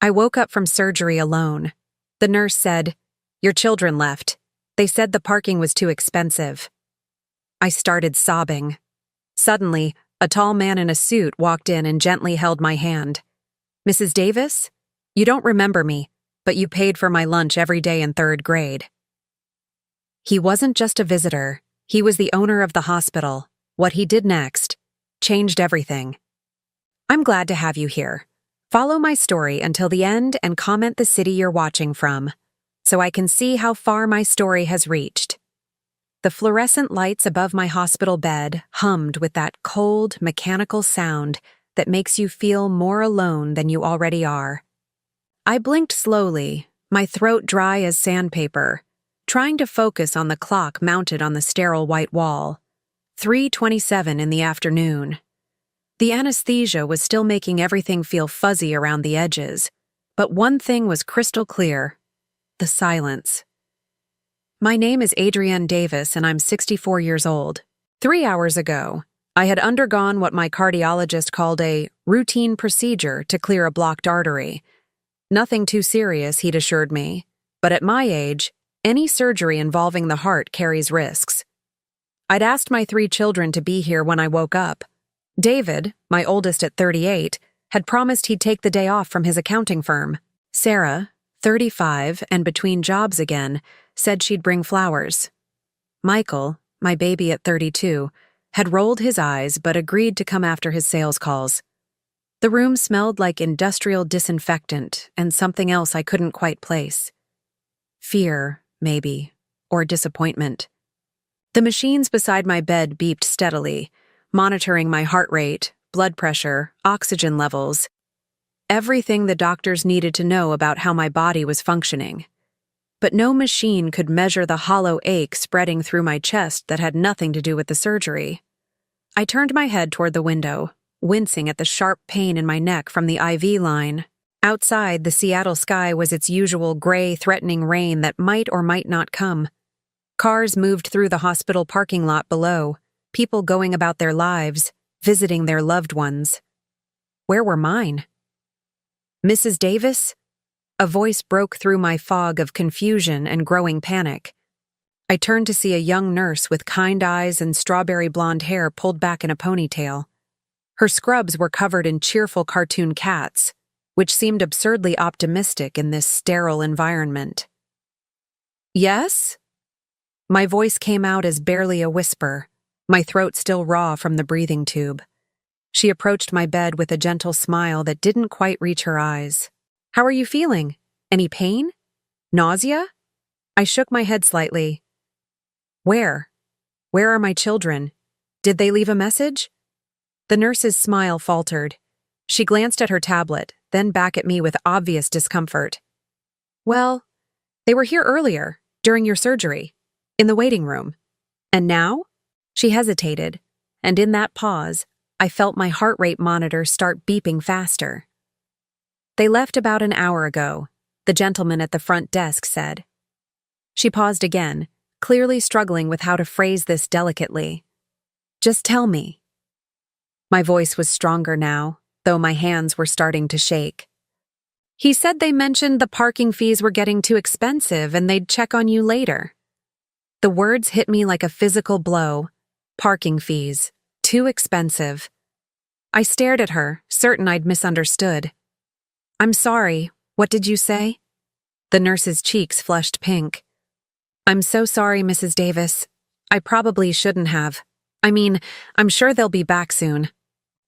I woke up from surgery alone. The nurse said, "Your children left. They said the parking was too expensive." I started sobbing. Suddenly, a tall man in a suit walked in and gently held my hand. "Mrs. Davis? You don't remember me, but you paid for my lunch every day in 3rd grade." He wasn't just a visitor. He was the owner of the hospital. What he did next changed everything. I'm glad to have you here. Follow my story until the end and comment the city you're watching from, so I can see how far my story has reached. The fluorescent lights above my hospital bed hummed with that cold, mechanical sound that makes you feel more alone than you already are. I blinked slowly, my throat dry as sandpaper, trying to focus on the clock mounted on the sterile white wall. 3:27 in the afternoon. The anesthesia was still making everything feel fuzzy around the edges, but one thing was crystal clear: the silence. My name is Adrienne Davis, and I'm 64 years old. 3 hours ago, I had undergone what my cardiologist called a routine procedure to clear a blocked artery. Nothing too serious, he'd assured me, but at my age, any surgery involving the heart carries risks. I'd asked my 3 children to be here when I woke up. David, my oldest at 38, had promised he'd take the day off from his accounting firm. Sarah, 35 and between jobs again, said she'd bring flowers. Michael, my baby at 32, had rolled his eyes but agreed to come after his sales calls. The room smelled like industrial disinfectant and something else I couldn't quite place. Fear, maybe, or disappointment. The machines beside my bed beeped steadily, monitoring my heart rate, blood pressure, oxygen levels, everything the doctors needed to know about how my body was functioning. But no machine could measure the hollow ache spreading through my chest that had nothing to do with the surgery. I turned my head toward the window, wincing at the sharp pain in my neck from the IV line. Outside, the Seattle sky was its usual gray, threatening rain that might or might not come. Cars moved through the hospital parking lot below, people going about their lives, visiting their loved ones. Where were mine? "Mrs. Davis?" A voice broke through my fog of confusion and growing panic. I turned to see a young nurse with kind eyes and strawberry blonde hair pulled back in a ponytail. Her scrubs were covered in cheerful cartoon cats, which seemed absurdly optimistic in this sterile environment. "Yes?" My voice came out as barely a whisper, my throat still raw from the breathing tube. She approached my bed with a gentle smile that didn't quite reach her eyes. "How are you feeling? Any pain? Nausea?" I shook my head slightly. Where? Where are my children? Did they leave a message?" The nurse's smile faltered. She glanced at her tablet, then back at me with obvious discomfort. "Well, they were here earlier, during your surgery, in the waiting room. And now?" She hesitated, and in that pause, I felt my heart rate monitor start beeping faster. "They left about an hour ago," the gentleman at the front desk said. She paused again, clearly struggling with how to phrase this delicately. "Just tell me." My voice was stronger now, though my hands were starting to shake. "He said they mentioned the parking fees were getting too expensive and they'd check on you later." The words hit me like a physical blow. Parking fees. Too expensive. I stared at her, certain I'd misunderstood. "I'm sorry, what did you say?" The nurse's cheeks flushed pink. "I'm so sorry, Mrs. Davis. I probably shouldn't have. I mean, I'm sure they'll be back soon.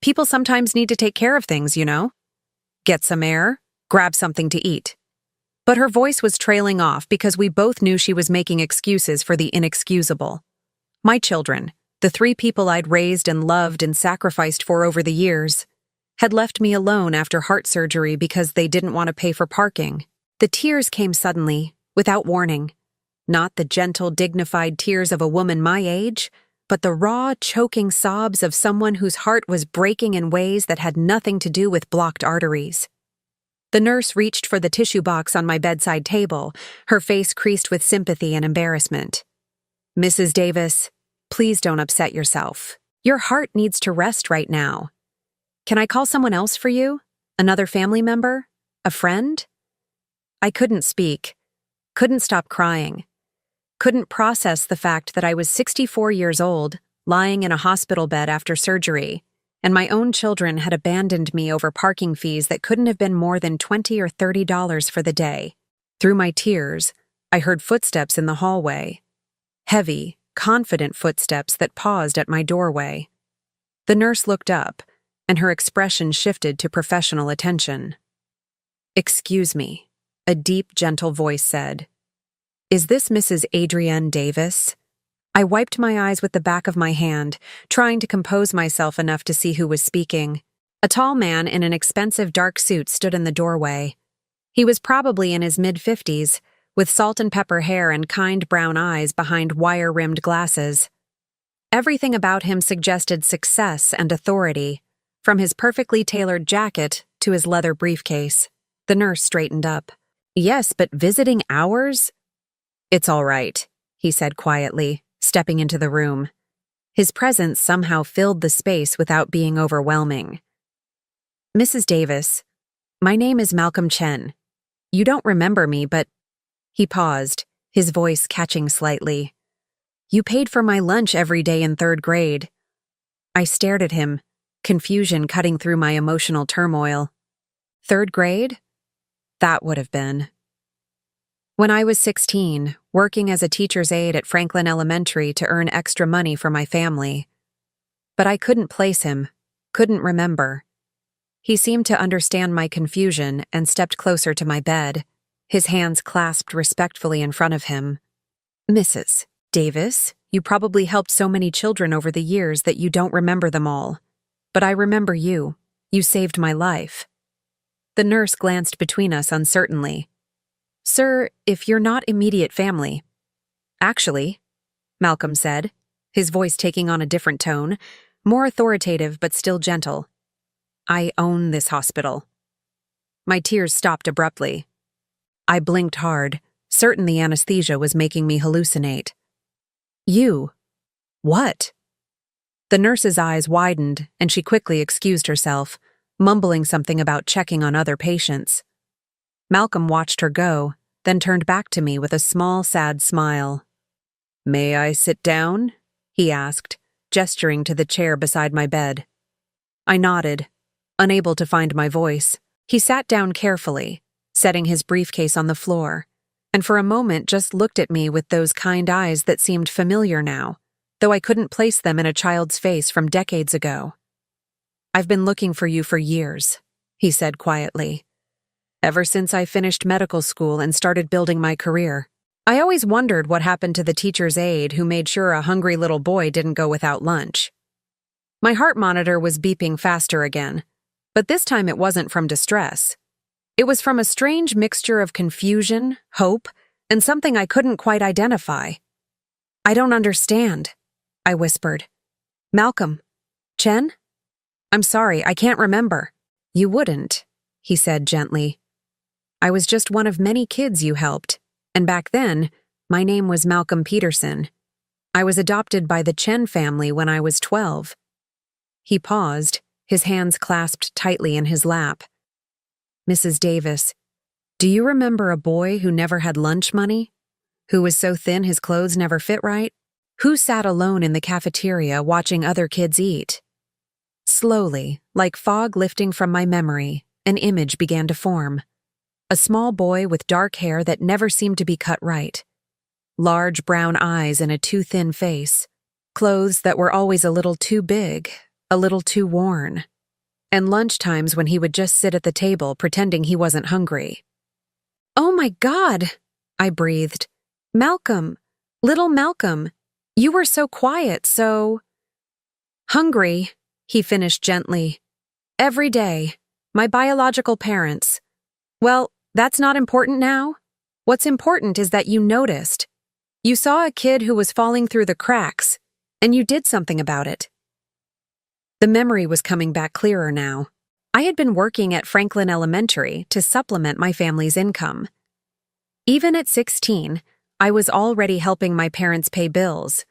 People sometimes need to take care of things, you know? Get some air, grab something to eat." But her voice was trailing off because we both knew she was making excuses for the inexcusable. My children, the 3 people I'd raised and loved and sacrificed for over the years, had left me alone after heart surgery because they didn't want to pay for parking. The tears came suddenly, without warning. Not the gentle, dignified tears of a woman my age, but the raw, choking sobs of someone whose heart was breaking in ways that had nothing to do with blocked arteries. The nurse reached for the tissue box on my bedside table, her face creased with sympathy and embarrassment. "Mrs. Davis, please don't upset yourself. Your heart needs to rest right now. Can I call someone else for you? Another family member? A friend? I couldn't speak, couldn't stop crying, couldn't process the fact that I was 64 years old, lying in a hospital bed after surgery, and my own children had abandoned me over parking fees that couldn't have been more than $20 or $30 for the day. Through my tears, I heard footsteps in the hallway. Heavy, confident footsteps that paused at my doorway. The nurse looked up, and her expression shifted to professional attention. "Excuse me," a deep, gentle voice said. "Is this Mrs. Adrienne Davis?" I wiped my eyes with the back of my hand, trying to compose myself enough to see who was speaking. A tall man in an expensive dark suit stood in the doorway. He was probably in his mid-50s, with salt and pepper hair and kind brown eyes behind wire-rimmed glasses. Everything about him suggested success and authority, from his perfectly tailored jacket to his leather briefcase. The nurse straightened up. "Yes, but visiting hours?" "It's all right," he said quietly, stepping into the room. His presence somehow filled the space without being overwhelming. "Mrs. Davis, my name is Malcolm Chen. You don't remember me, but—" He paused, his voice catching slightly. "You paid for my lunch every day in 3rd grade." I stared at him, confusion cutting through my emotional turmoil. 3rd grade? That would have been. When I was 16, working as a teacher's aide at Franklin Elementary to earn extra money for my family. But I couldn't place him, couldn't remember. He seemed to understand my confusion and stepped closer to my bed, his hands clasped respectfully in front of him. "Mrs. Davis, you probably helped so many children over the years that you don't remember them all. But I remember you. You saved my life." The nurse glanced between us uncertainly. "Sir, if you're not immediate family—" "Actually," Malcolm said, his voice taking on a different tone, more authoritative but still gentle, "I own this hospital." My tears stopped abruptly. I blinked hard, certain the anesthesia was making me hallucinate. "You? What?" The nurse's eyes widened, and she quickly excused herself, mumbling something about checking on other patients. Malcolm watched her go, then turned back to me with a small, sad smile. "May I sit down?" he asked, gesturing to the chair beside my bed. I nodded, unable to find my voice. He sat down carefully, setting his briefcase on the floor, and for a moment just looked at me with those kind eyes that seemed familiar now, though I couldn't place them in a child's face from decades ago. "I've been looking for you for years," he said quietly. "Ever since I finished medical school and started building my career. I always wondered what happened to the teacher's aide who made sure a hungry little boy didn't go without lunch." My heart monitor was beeping faster again, but this time it wasn't from distress. It was from a strange mixture of confusion, hope, and something I couldn't quite identify. "I don't understand," I whispered. "Malcolm? Chen? I'm sorry, I can't remember." "You wouldn't," he said gently. "I was just one of many kids you helped, and back then, my name was Malcolm Peterson. I was adopted by the Chen family when I was 12. He paused, his hands clasped tightly in his lap. "Mrs. Davis, do you remember a boy who never had lunch money? Who was so thin his clothes never fit right? Who sat alone in the cafeteria watching other kids eat?" Slowly, like fog lifting from my memory, an image began to form. A small boy with dark hair that never seemed to be cut right. Large brown eyes and a too thin face. Clothes that were always a little too big, a little too worn. And lunchtimes when he would just sit at the table pretending he wasn't hungry. "Oh my God," I breathed. "Malcolm, little Malcolm, you were so quiet, so—" "Hungry," he finished gently. "Every day. My biological parents. Well, that's not important now. What's important is that you noticed. You saw a kid who was falling through the cracks, and you did something about it." The memory was coming back clearer now. I had been working at Franklin Elementary to supplement my family's income. Even at 16, I was already helping my parents pay bills,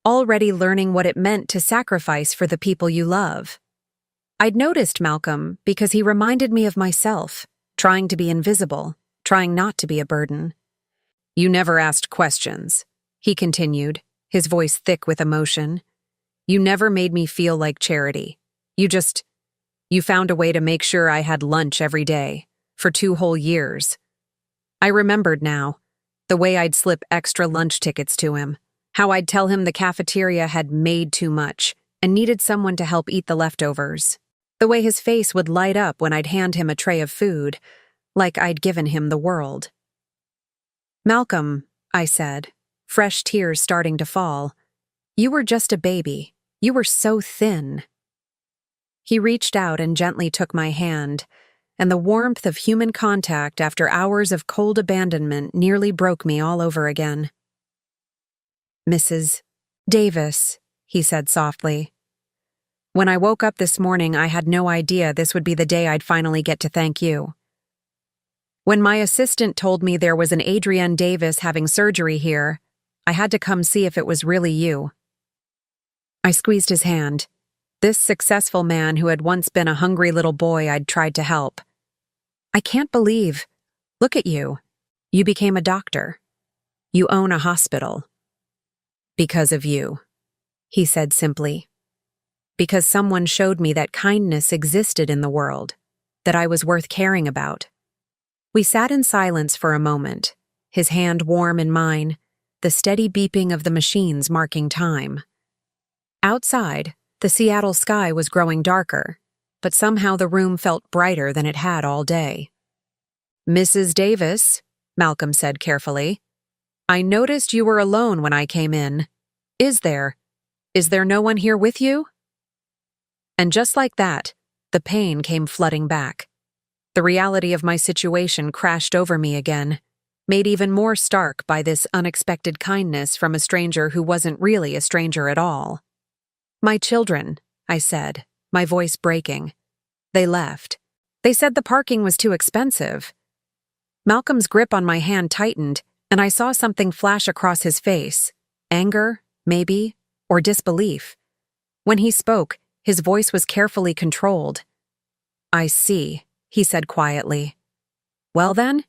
already learning what it meant to sacrifice for the people you love. I'd noticed Malcolm because he reminded me of myself, trying to be invisible, trying not to be a burden. You never asked questions, he continued, his voice thick with emotion. You never made me feel like charity. You found a way to make sure I had lunch every day, for 2 whole years. I remembered now, the way I'd slip extra lunch tickets to him, how I'd tell him the cafeteria had made too much and needed someone to help eat the leftovers. The way his face would light up when I'd hand him a tray of food, like I'd given him the world. Malcolm, I said, fresh tears starting to fall. You were just a baby. You were so thin. He reached out and gently took my hand, and the warmth of human contact after hours of cold abandonment nearly broke me all over again. Mrs. Davis, he said softly. When I woke up this morning, I had no idea this would be the day I'd finally get to thank you. When my assistant told me there was an Adrienne Davis having surgery here, I had to come see if it was really you. I squeezed his hand. This successful man who had once been a hungry little boy I'd tried to help. I can't believe. Look at you. You became a doctor. You own a hospital. Because of you, he said simply. Because someone showed me that kindness existed in the world, that I was worth caring about. We sat in silence for a moment, his hand warm in mine, the steady beeping of the machines marking time. Outside, the Seattle sky was growing darker, but somehow the room felt brighter than it had all day. Mrs. Davis, Malcolm said carefully, I noticed you were alone when I came in. Is there no one here with you? And just like that, the pain came flooding back. The reality of my situation crashed over me again, made even more stark by this unexpected kindness from a stranger who wasn't really a stranger at all. My children, I said, my voice breaking. They left. They said the parking was too expensive. Malcolm's grip on my hand tightened, and I saw something flash across his face. Anger, maybe, or disbelief. When he spoke, his voice was carefully controlled. I see, he said quietly. Well then,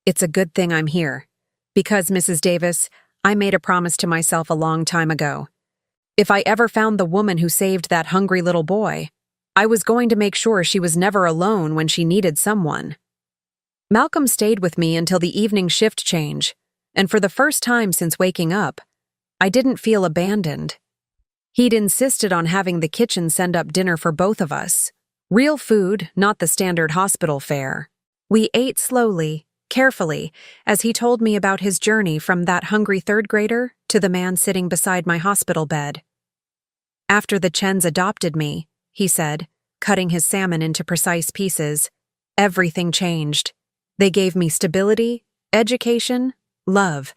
it's a good thing I'm here. Because, Mrs. Davis, I made a promise to myself a long time ago. If I ever found the woman who saved that hungry little boy, I was going to make sure she was never alone when she needed someone. Malcolm stayed with me until the evening shift change, and for the first time since waking up, I didn't feel abandoned. He'd insisted on having the kitchen send up dinner for both of us. Real food, not the standard hospital fare. We ate slowly, carefully, as he told me about his journey from that hungry third grader to the man sitting beside my hospital bed. After the Chens adopted me, he said, cutting his salmon into precise pieces, everything changed. They gave me stability, education, love,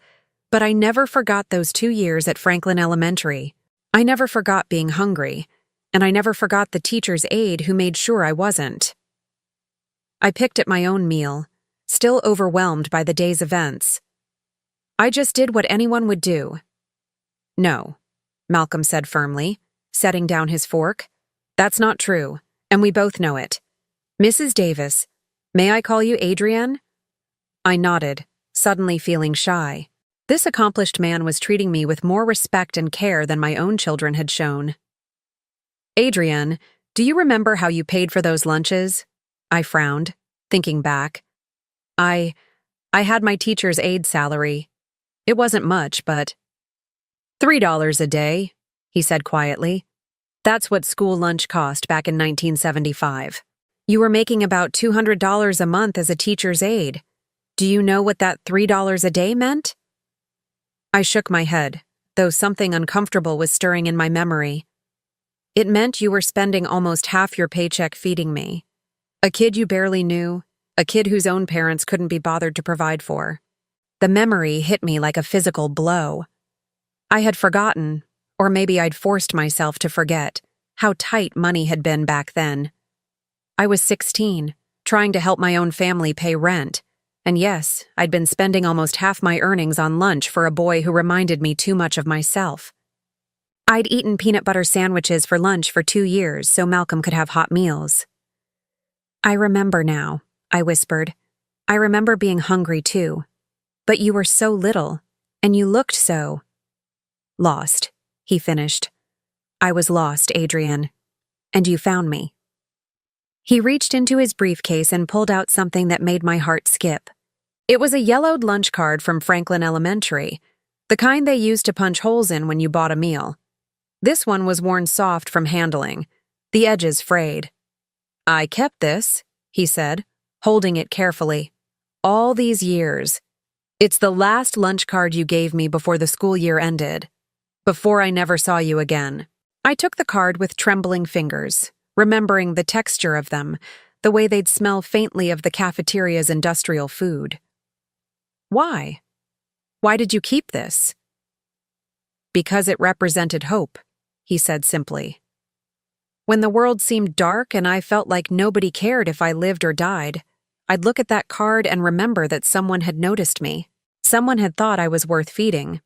but I never forgot those 2 years at Franklin Elementary. I never forgot being hungry, and I never forgot the teacher's aide who made sure I wasn't. I picked at my own meal, still overwhelmed by the day's events. I just did what anyone would do. No, Malcolm said firmly, setting down his fork. That's not true, and we both know it. Mrs. Davis, may I call you Adrienne? I nodded, suddenly feeling shy. This accomplished man was treating me with more respect and care than my own children had shown. Adrienne, do you remember how you paid for those lunches? I frowned, thinking back. I had my teacher's aide salary. It wasn't much, but $3 a day, he said quietly. That's what school lunch cost back in 1975. You were making about $200 a month as a teacher's aide. Do you know what that $3 a day meant? I shook my head, though something uncomfortable was stirring in my memory. It meant you were spending almost half your paycheck feeding me. A kid you barely knew, a kid whose own parents couldn't be bothered to provide for. The memory hit me like a physical blow. I had forgotten, or maybe I'd forced myself to forget, how tight money had been back then. I was 16, trying to help my own family pay rent. And yes, I'd been spending almost half my earnings on lunch for a boy who reminded me too much of myself. I'd eaten peanut butter sandwiches for lunch for 2 years so Malcolm could have hot meals. I remember now, I whispered, I remember being hungry too. But you were so little, and you looked so lost, he finished. I was lost, Adrian. And you found me. He reached into his briefcase and pulled out something that made my heart skip. It was a yellowed lunch card from Franklin Elementary, the kind they used to punch holes in when you bought a meal. This one was worn soft from handling, the edges frayed. I kept this, he said, holding it carefully. All these years. It's the last lunch card you gave me before the school year ended, before I never saw you again. I took the card with trembling fingers, remembering the texture of them, the way they'd smell faintly of the cafeteria's industrial food. Why? Why did you keep this? Because it represented hope, he said simply. When the world seemed dark and I felt like nobody cared if I lived or died, I'd look at that card and remember that someone had noticed me. Someone had thought I was worth feeding.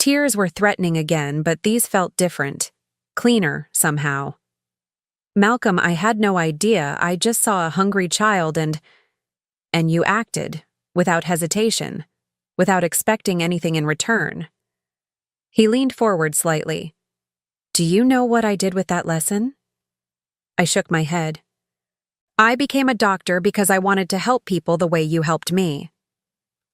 Tears were threatening again, but these felt different, cleaner somehow. Malcolm, I had no idea. I just saw a hungry child and you acted, without hesitation, without expecting anything in return. He leaned forward slightly. Do you know what I did with that lesson? I shook my head. I became a doctor because I wanted to help people the way you helped me.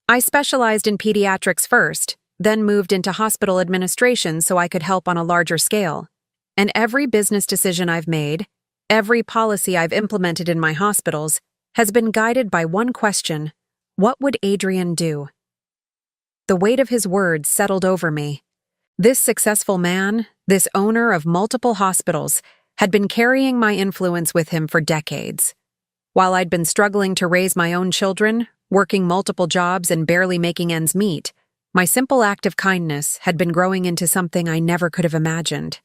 I specialized in pediatrics first, then moved into hospital administration so I could help on a larger scale. And every business decision I've made, every policy I've implemented in my hospitals, has been guided by one question: what would Adrian do? The weight of his words settled over me. This successful man, this owner of multiple hospitals, had been carrying my influence with him for decades. While I'd been struggling to raise my own children, working multiple jobs and barely making ends meet, my simple act of kindness had been growing into something I never could have imagined.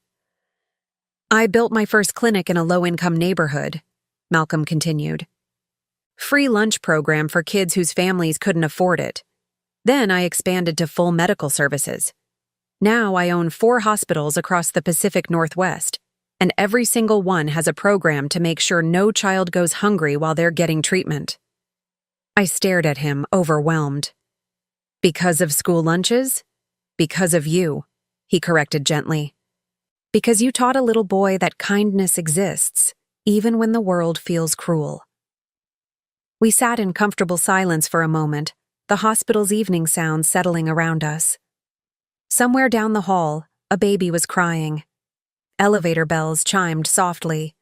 I built my first clinic in a low-income neighborhood, Malcolm continued. Free lunch program for kids whose families couldn't afford it. Then I expanded to full medical services. Now I own 4 hospitals across the Pacific Northwest, and every single one has a program to make sure no child goes hungry while they're getting treatment. I stared at him, overwhelmed. Because of school lunches? Because of you, he corrected gently. Because you taught a little boy that kindness exists, even when the world feels cruel. We sat in comfortable silence for a moment, the hospital's evening sounds settling around us. Somewhere down the hall, a baby was crying. Elevator bells chimed softly.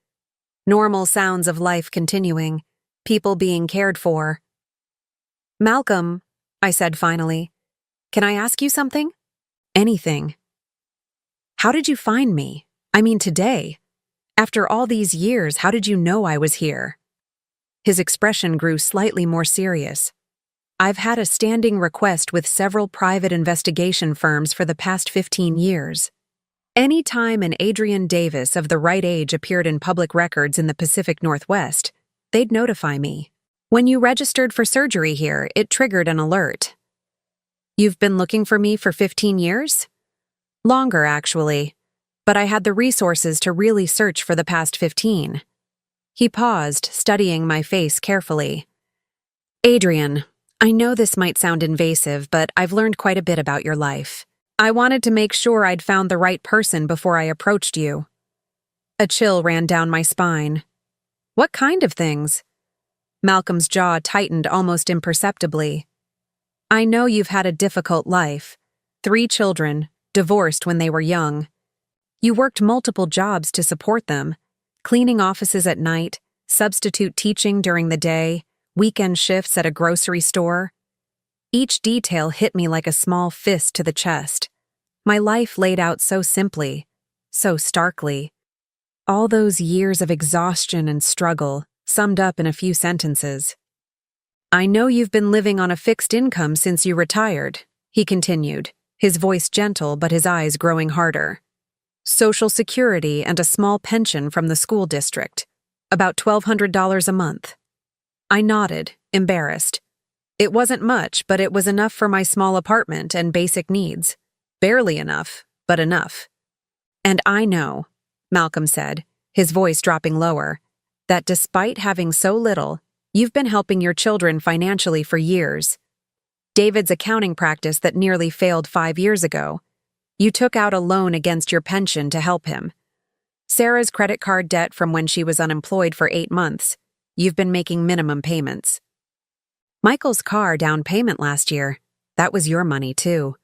Normal sounds of life continuing, people being cared for. Malcolm, I said finally, can I ask you something? Anything. How did you find me? I mean today. After all these years, how did you know I was here? His expression grew slightly more serious. I've had a standing request with several private investigation firms for the past 15 years. Any time an Adrian Davis of the right age appeared in public records in the Pacific Northwest, they'd notify me. When you registered for surgery here, it triggered an alert. You've been looking for me for 15 years? Longer, actually, but I had the resources to really search for the past 15. He paused, studying my face carefully. Adrian, I know this might sound invasive, but I've learned quite a bit about your life. I wanted to make sure I'd found the right person before I approached you. A chill ran down my spine. What kind of things? Malcolm's jaw tightened almost imperceptibly. I know you've had a difficult life. 3 children, divorced when they were young. You worked multiple jobs to support them, cleaning offices at night, substitute teaching during the day, weekend shifts at a grocery store. Each detail hit me like a small fist to the chest. My life laid out so simply, so starkly. All those years of exhaustion and struggle summed up in a few sentences. I know you've been living on a fixed income since you retired, he continued, his voice gentle but his eyes growing harder. Social Security and a small pension from the school district, about $1,200 a month. I nodded, embarrassed. It wasn't much, but it was enough for my small apartment and basic needs. Barely enough, but enough. And I know, Malcolm said, his voice dropping lower, that despite having so little, You've been helping your children financially for years. David's accounting practice that nearly failed 5 years ago. You took out a loan against your pension to help him. Sarah's credit card debt from when she was unemployed for 8 months. You've been making minimum payments. Michael's car down payment last year. That was your money, too.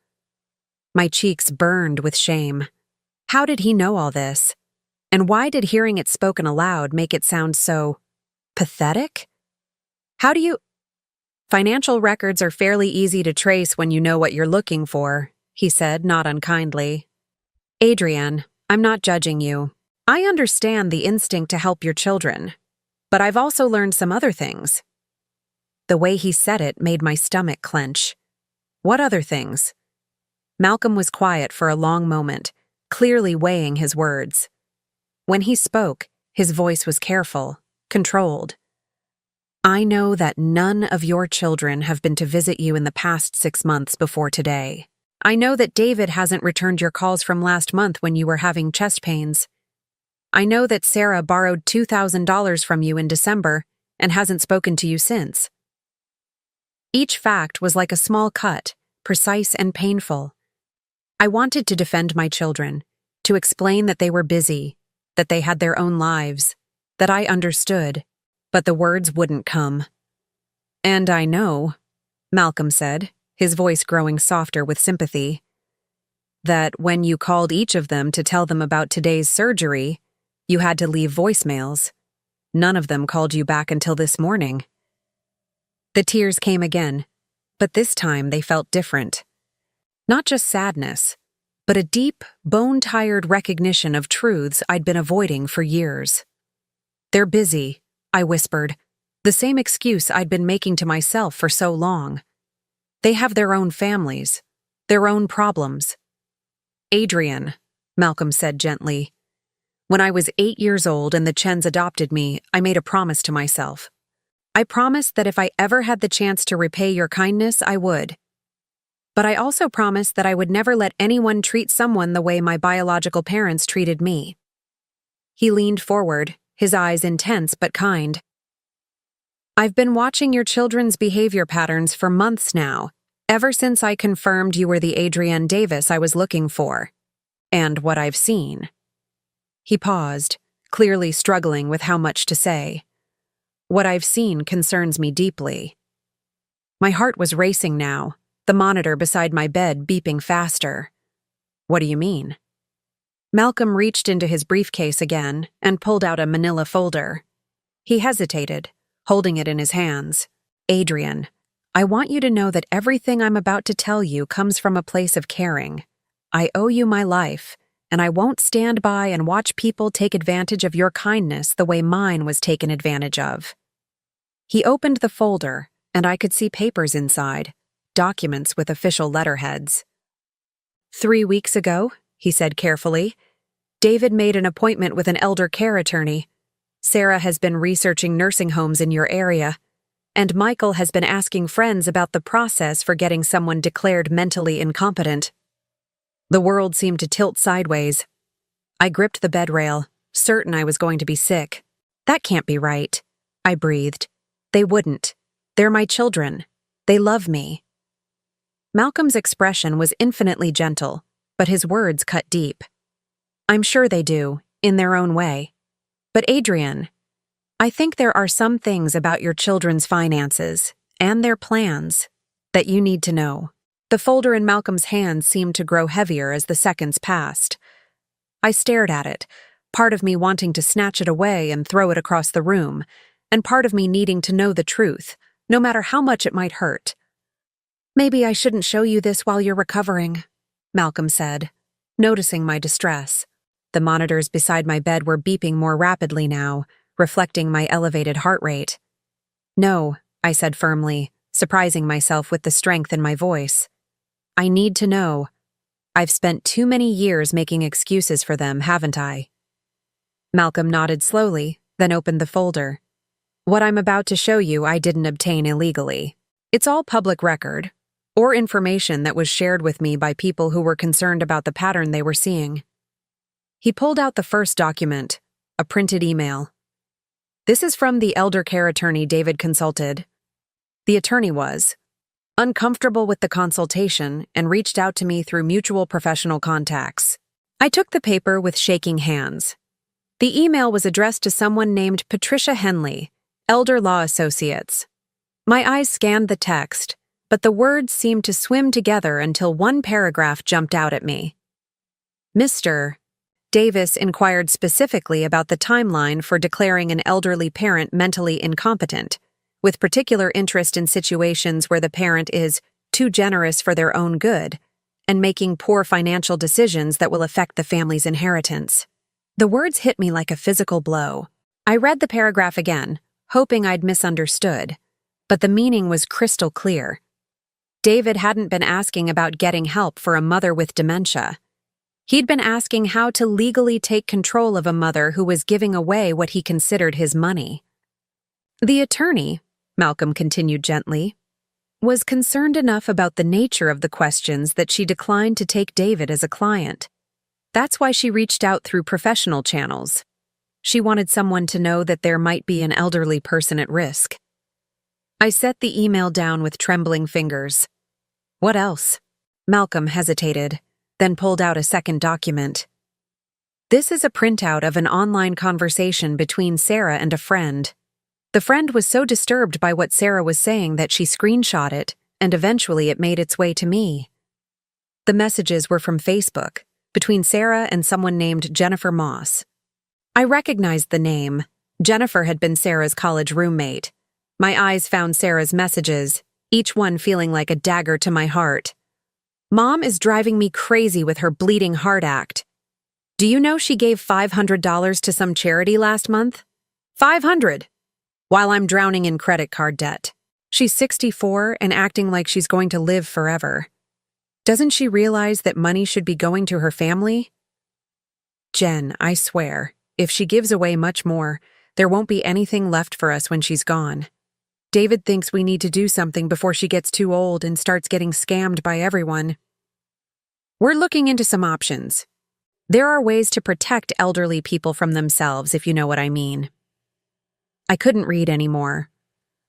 My cheeks burned with shame. How did he know all this? And why did hearing it spoken aloud make it sound so pathetic? How do you... Financial records are fairly easy to trace when you know what you're looking for, he said, not unkindly. Adrienne, I'm not judging you. I understand the instinct to help your children, but I've also learned some other things. The way he said it made my stomach clench. What other things? Malcolm was quiet for a long moment, clearly weighing his words. When he spoke, his voice was careful, controlled. I know that none of your children have been to visit you in the past 6 months before today. I know that David hasn't returned your calls from last month when you were having chest pains. I know that Sarah borrowed $2,000 from you in December and hasn't spoken to you since. Each fact was like a small cut, precise and painful. I wanted to defend my children, to explain that they were busy, that they had their own lives, that I understood, but the words wouldn't come. And I know, Malcolm said, his voice growing softer with sympathy, that when you called each of them to tell them about today's surgery, you had to leave voicemails. None of them called you back until this morning. The tears came again, but this time they felt different. Not just sadness, but a deep, bone-tired recognition of truths I'd been avoiding for years. They're busy, I whispered, the same excuse I'd been making to myself for so long. They have their own families, their own problems. Adrienne, Malcolm said gently. When I was 8 years old and the Chens adopted me, I made a promise to myself. I promised that if I ever had the chance to repay your kindness, I would. But I also promised that I would never let anyone treat someone the way my biological parents treated me. He leaned forward, his eyes intense but kind. I've been watching your children's behavior patterns for months now, ever since I confirmed you were the Adrienne Davis I was looking for. And what I've seen. He paused, clearly struggling with how much to say. What I've seen concerns me deeply. My heart was racing now, the monitor beside my bed beeping faster. What do you mean? Malcolm reached into his briefcase again and pulled out a manila folder. He hesitated, holding it in his hands. Adrienne, I want you to know that everything I'm about to tell you comes from a place of caring. I owe you my life, and I won't stand by and watch people take advantage of your kindness the way mine was taken advantage of. He opened the folder, and I could see papers inside, documents with official letterheads. 3 weeks ago, he said carefully, David made an appointment with an elder care attorney. Sarah has been researching nursing homes in your area, and Michael has been asking friends about the process for getting someone declared mentally incompetent. The world seemed to tilt sideways. I gripped the bed rail, certain I was going to be sick. That can't be right, I breathed. They wouldn't. They're my children. They love me. Malcolm's expression was infinitely gentle, but his words cut deep. I'm sure they do, in their own way. But Adrienne, I think there are some things about your children's finances, and their plans, that you need to know. The folder in Malcolm's hand seemed to grow heavier as the seconds passed. I stared at it, part of me wanting to snatch it away and throw it across the room, and part of me needing to know the truth, no matter how much it might hurt. Maybe I shouldn't show you this while you're recovering, Malcolm said, noticing my distress. The monitors beside my bed were beeping more rapidly now, reflecting my elevated heart rate. No, I said firmly, surprising myself with the strength in my voice. I need to know. I've spent too many years making excuses for them, haven't I? Malcolm nodded slowly, then opened the folder. What I'm about to show you I didn't obtain illegally. It's all public record, or information that was shared with me by people who were concerned about the pattern they were seeing. He pulled out the first document, a printed email. This is from the elder care attorney David consulted. The attorney was uncomfortable with the consultation and reached out to me through mutual professional contacts. I took the paper with shaking hands. The email was addressed to someone named Patricia Henley, Elder Law Associates. My eyes scanned the text, but the words seemed to swim together until one paragraph jumped out at me. Mr. Davis inquired specifically about the timeline for declaring an elderly parent mentally incompetent, with particular interest in situations where the parent is too generous for their own good and making poor financial decisions that will affect the family's inheritance. The words hit me like a physical blow. I read the paragraph again, hoping I'd misunderstood, but the meaning was crystal clear. David hadn't been asking about getting help for a mother with dementia. He'd been asking how to legally take control of a mother who was giving away what he considered his money. The attorney, Malcolm continued gently, was concerned enough about the nature of the questions that she declined to take David as a client. That's why she reached out through professional channels. She wanted someone to know that there might be an elderly person at risk. I set the email down with trembling fingers. What else? Malcolm hesitated, then pulled out a second document. This is a printout of an online conversation between Sarah and a friend. The friend was so disturbed by what Sarah was saying that she screenshot it, and eventually it made its way to me. The messages were from Facebook, between Sarah and someone named Jennifer Moss. I recognized the name. Jennifer had been Sarah's college roommate. My eyes found Sarah's messages, each one feeling like a dagger to my heart. Mom is driving me crazy with her bleeding heart act. Do you know she gave $500 to some charity last month? $500! While I'm drowning in credit card debt. She's 64 and acting like she's going to live forever. Doesn't she realize that money should be going to her family? Jen, I swear, if she gives away much more, there won't be anything left for us when she's gone. David thinks we need to do something before she gets too old and starts getting scammed by everyone. We're looking into some options. There are ways to protect elderly people from themselves, if you know what I mean. I couldn't read anymore.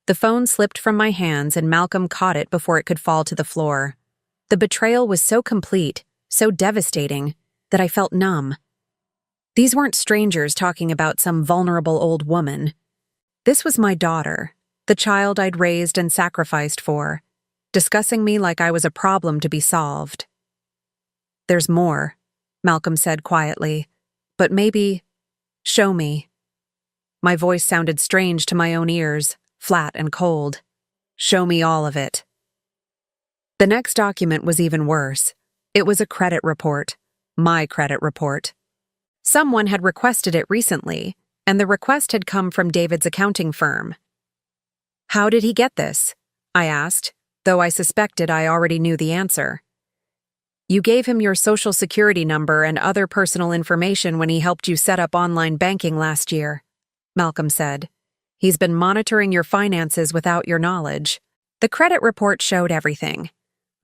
The phone slipped from my hands and Malcolm caught it before it could fall to the floor. The betrayal was so complete, so devastating, that I felt numb. These weren't strangers talking about some vulnerable old woman. This was my daughter, the child I'd raised and sacrificed for, discussing me like I was a problem to be solved. There's more, Malcolm said quietly, but maybe, show me. My voice sounded strange to my own ears, flat and cold. Show me all of it. The next document was even worse. It was a credit report, my credit report. Someone had requested it recently, and the request had come from David's accounting firm. How did he get this? I asked, though I suspected I already knew the answer. You gave him your social security number and other personal information when he helped you set up online banking last year, Malcolm said. He's been monitoring your finances without your knowledge. The credit report showed everything.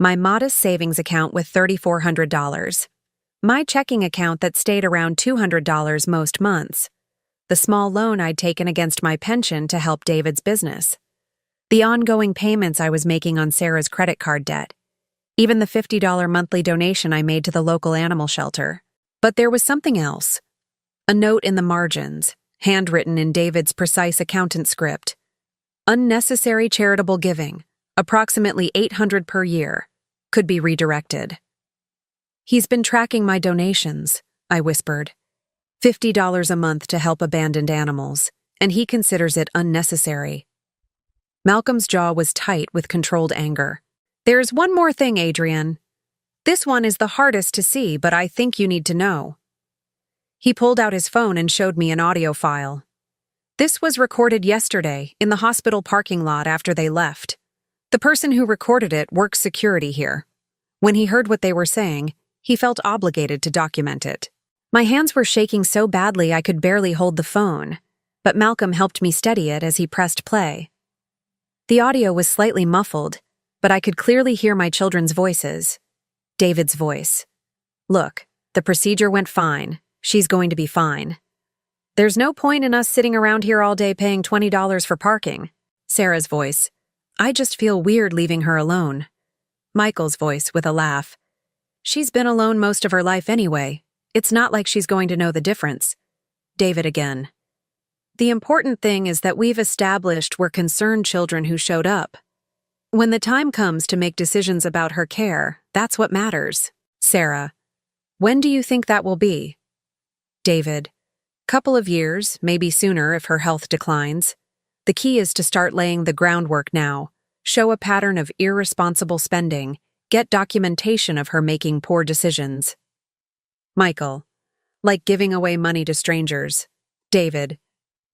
My modest savings account with $3,400. My checking account that stayed around $200 most months. The small loan I'd taken against my pension to help David's business. The ongoing payments I was making on Sarah's credit card debt. Even the $50 monthly donation I made to the local animal shelter. But there was something else. A note in the margins, handwritten in David's precise accountant script. Unnecessary charitable giving, approximately $800 per year, could be redirected. He's been tracking my donations, I whispered. $50 a month to help abandoned animals, and he considers it unnecessary. Malcolm's jaw was tight with controlled anger. There's one more thing, Adrian. This one is the hardest to see, but I think you need to know. He pulled out his phone and showed me an audio file. This was recorded yesterday in the hospital parking lot after they left. The person who recorded it works security here. When he heard what they were saying, he felt obligated to document it. My hands were shaking so badly I could barely hold the phone, but Malcolm helped me steady it as he pressed play. The audio was slightly muffled, but I could clearly hear my children's voices. David's voice. Look, the procedure went fine. She's going to be fine. There's no point in us sitting around here all day paying $20 for parking. Sarah's voice. I just feel weird leaving her alone. Michael's voice with a laugh. She's been alone most of her life anyway. It's not like she's going to know the difference. David again. The important thing is that we've established we're concerned children who showed up. When the time comes to make decisions about her care, that's what matters. Sarah. When do you think that will be? David. Couple of years, maybe sooner if her health declines. The key is to start laying the groundwork now, show a pattern of irresponsible spending, get documentation of her making poor decisions. Michael. Like giving away money to strangers. David.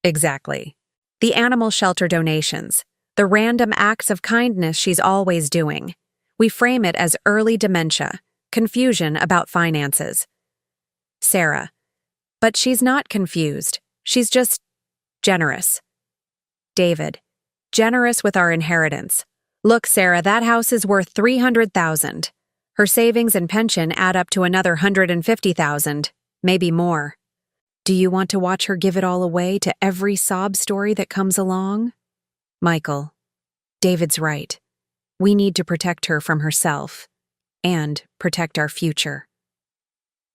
Exactly. The animal shelter donations, the random acts of kindness she's always doing. We frame it as early dementia, confusion about finances. Sarah. But she's not confused. She's just generous. David. Generous with our inheritance. Look, Sarah, that house is worth $300,000. Her savings and pension add up to another $150,000, maybe more. Do you want to watch her give it all away to every sob story that comes along? Michael. David's right. We need to protect her from herself and protect our future.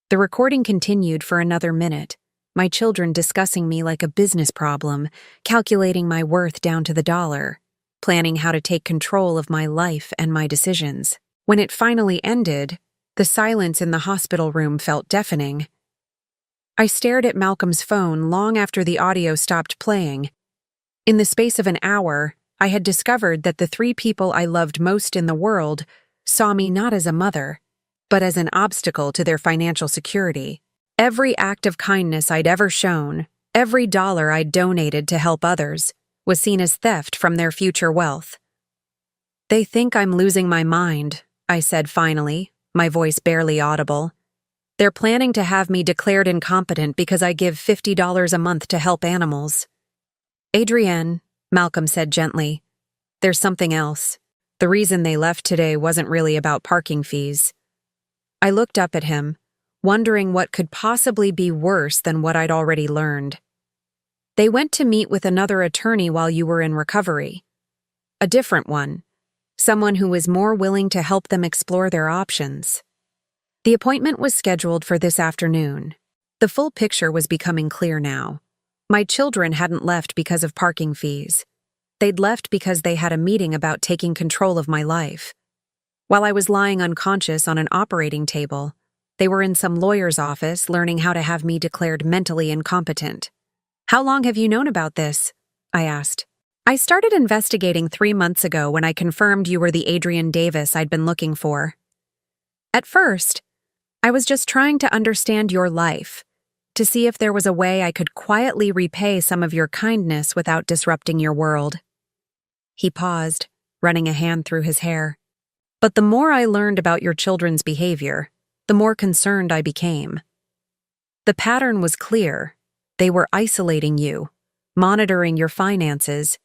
The recording continued for another minute, my children discussing me like a business problem, calculating my worth down to the dollar, planning how to take control of my life and my decisions. When it finally ended, the silence in the hospital room felt deafening. I stared at Malcolm's phone long after the audio stopped playing. In the space of an hour, I had discovered that the 3 people I loved most in the world saw me not as a mother, but as an obstacle to their financial security. Every act of kindness I'd ever shown, every dollar I'd donated to help others, was seen as theft from their future wealth. They think I'm losing my mind, I said finally, my voice barely audible. They're planning to have me declared incompetent because I give $50 a month to help animals. Adrienne, Malcolm said gently, there's something else. The reason they left today wasn't really about parking fees. I looked up at him, wondering what could possibly be worse than what I'd already learned. They went to meet with another attorney while you were in recovery. A different one. Someone who was more willing to help them explore their options. The appointment was scheduled for this afternoon. The full picture was becoming clear now. My children hadn't left because of parking fees. They'd left because they had a meeting about taking control of my life. While I was lying unconscious on an operating table, they were in some lawyer's office learning how to have me declared mentally incompetent. How long have you known about this? I asked. I started investigating 3 months ago when I confirmed you were the Adrienne Davis I'd been looking for. At first, I was just trying to understand your life, to see if there was a way I could quietly repay some of your kindness without disrupting your world. He paused, running a hand through his hair. But the more I learned about your children's behavior, the more concerned I became. The pattern was clear. They were isolating you, monitoring your finances,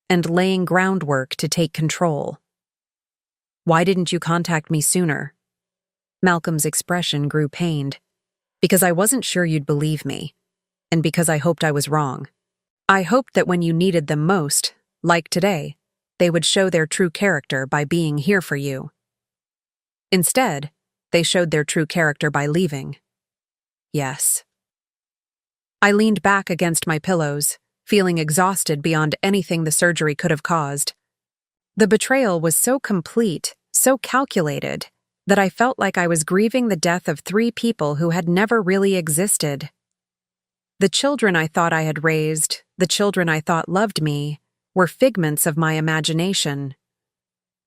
and laying groundwork to take control. Why didn't you contact me sooner? Malcolm's expression grew pained. Because I wasn't sure you'd believe me, and because I hoped I was wrong. I hoped that when you needed them most, like today, they would show their true character by being here for you. Instead, they showed their true character by leaving. Yes. I leaned back against my pillows, feeling exhausted beyond anything the surgery could have caused. The betrayal was so complete, so calculated, that I felt like I was grieving the death of 3 people who had never really existed. The children I thought I had raised, the children I thought loved me, were figments of my imagination.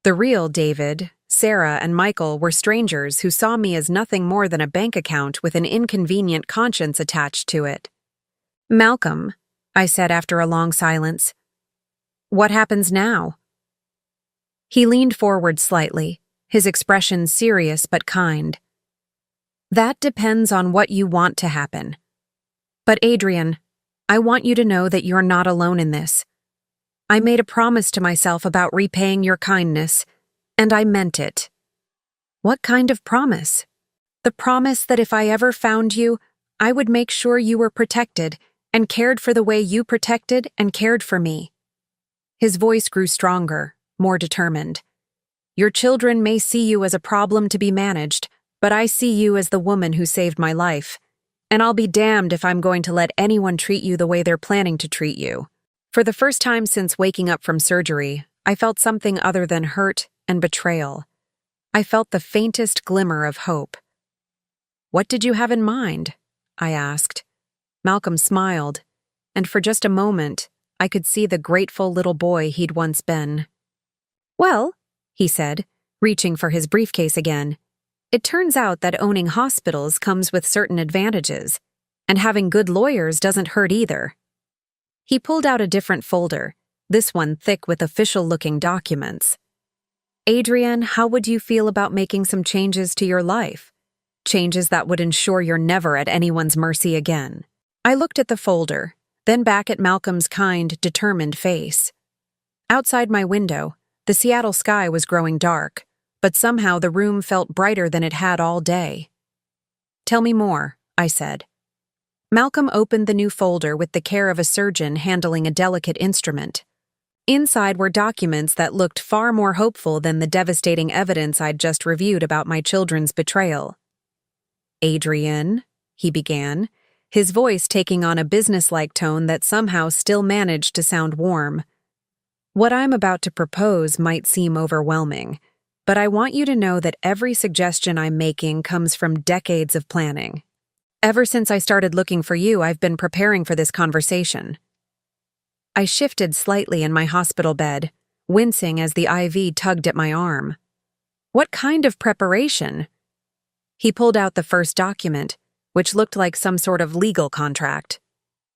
The real David, Sarah, and Michael were strangers who saw me as nothing more than a bank account with an inconvenient conscience attached to it. Malcolm, I said after a long silence, what happens now? He leaned forward slightly, his expression serious but kind. That depends on what you want to happen. But Adrienne, I want you to know that you're not alone in this. I made a promise to myself about repaying your kindness, and I meant it. What kind of promise? The promise that if I ever found you, I would make sure you were protected and cared for the way you protected and cared for me." His voice grew stronger, more determined. "Your children may see you as a problem to be managed, but I see you as the woman who saved my life. And I'll be damned if I'm going to let anyone treat you the way they're planning to treat you." For the first time since waking up from surgery, I felt something other than hurt and betrayal. I felt the faintest glimmer of hope. "What did you have in mind?" I asked. Malcolm smiled, and for just a moment, I could see the grateful little boy he'd once been. "Well," he said, reaching for his briefcase again, "it turns out that owning hospitals comes with certain advantages, and having good lawyers doesn't hurt either." He pulled out a different folder, this one thick with official-looking documents. "Adrienne, how would you feel about making some changes to your life? Changes that would ensure you're never at anyone's mercy again." I looked at the folder, then back at Malcolm's kind, determined face. Outside my window, the Seattle sky was growing dark, but somehow the room felt brighter than it had all day. "Tell me more," I said. Malcolm opened the new folder with the care of a surgeon handling a delicate instrument. Inside were documents that looked far more hopeful than the devastating evidence I'd just reviewed about my children's betrayal. "Adrienne," he began, his voice taking on a businesslike tone that somehow still managed to sound warm. "What I'm about to propose might seem overwhelming, but I want you to know that every suggestion I'm making comes from decades of planning. Ever since I started looking for you, I've been preparing for this conversation." I shifted slightly in my hospital bed, wincing as the IV tugged at my arm. "What kind of preparation?" He pulled out the first document, which looked like some sort of legal contract.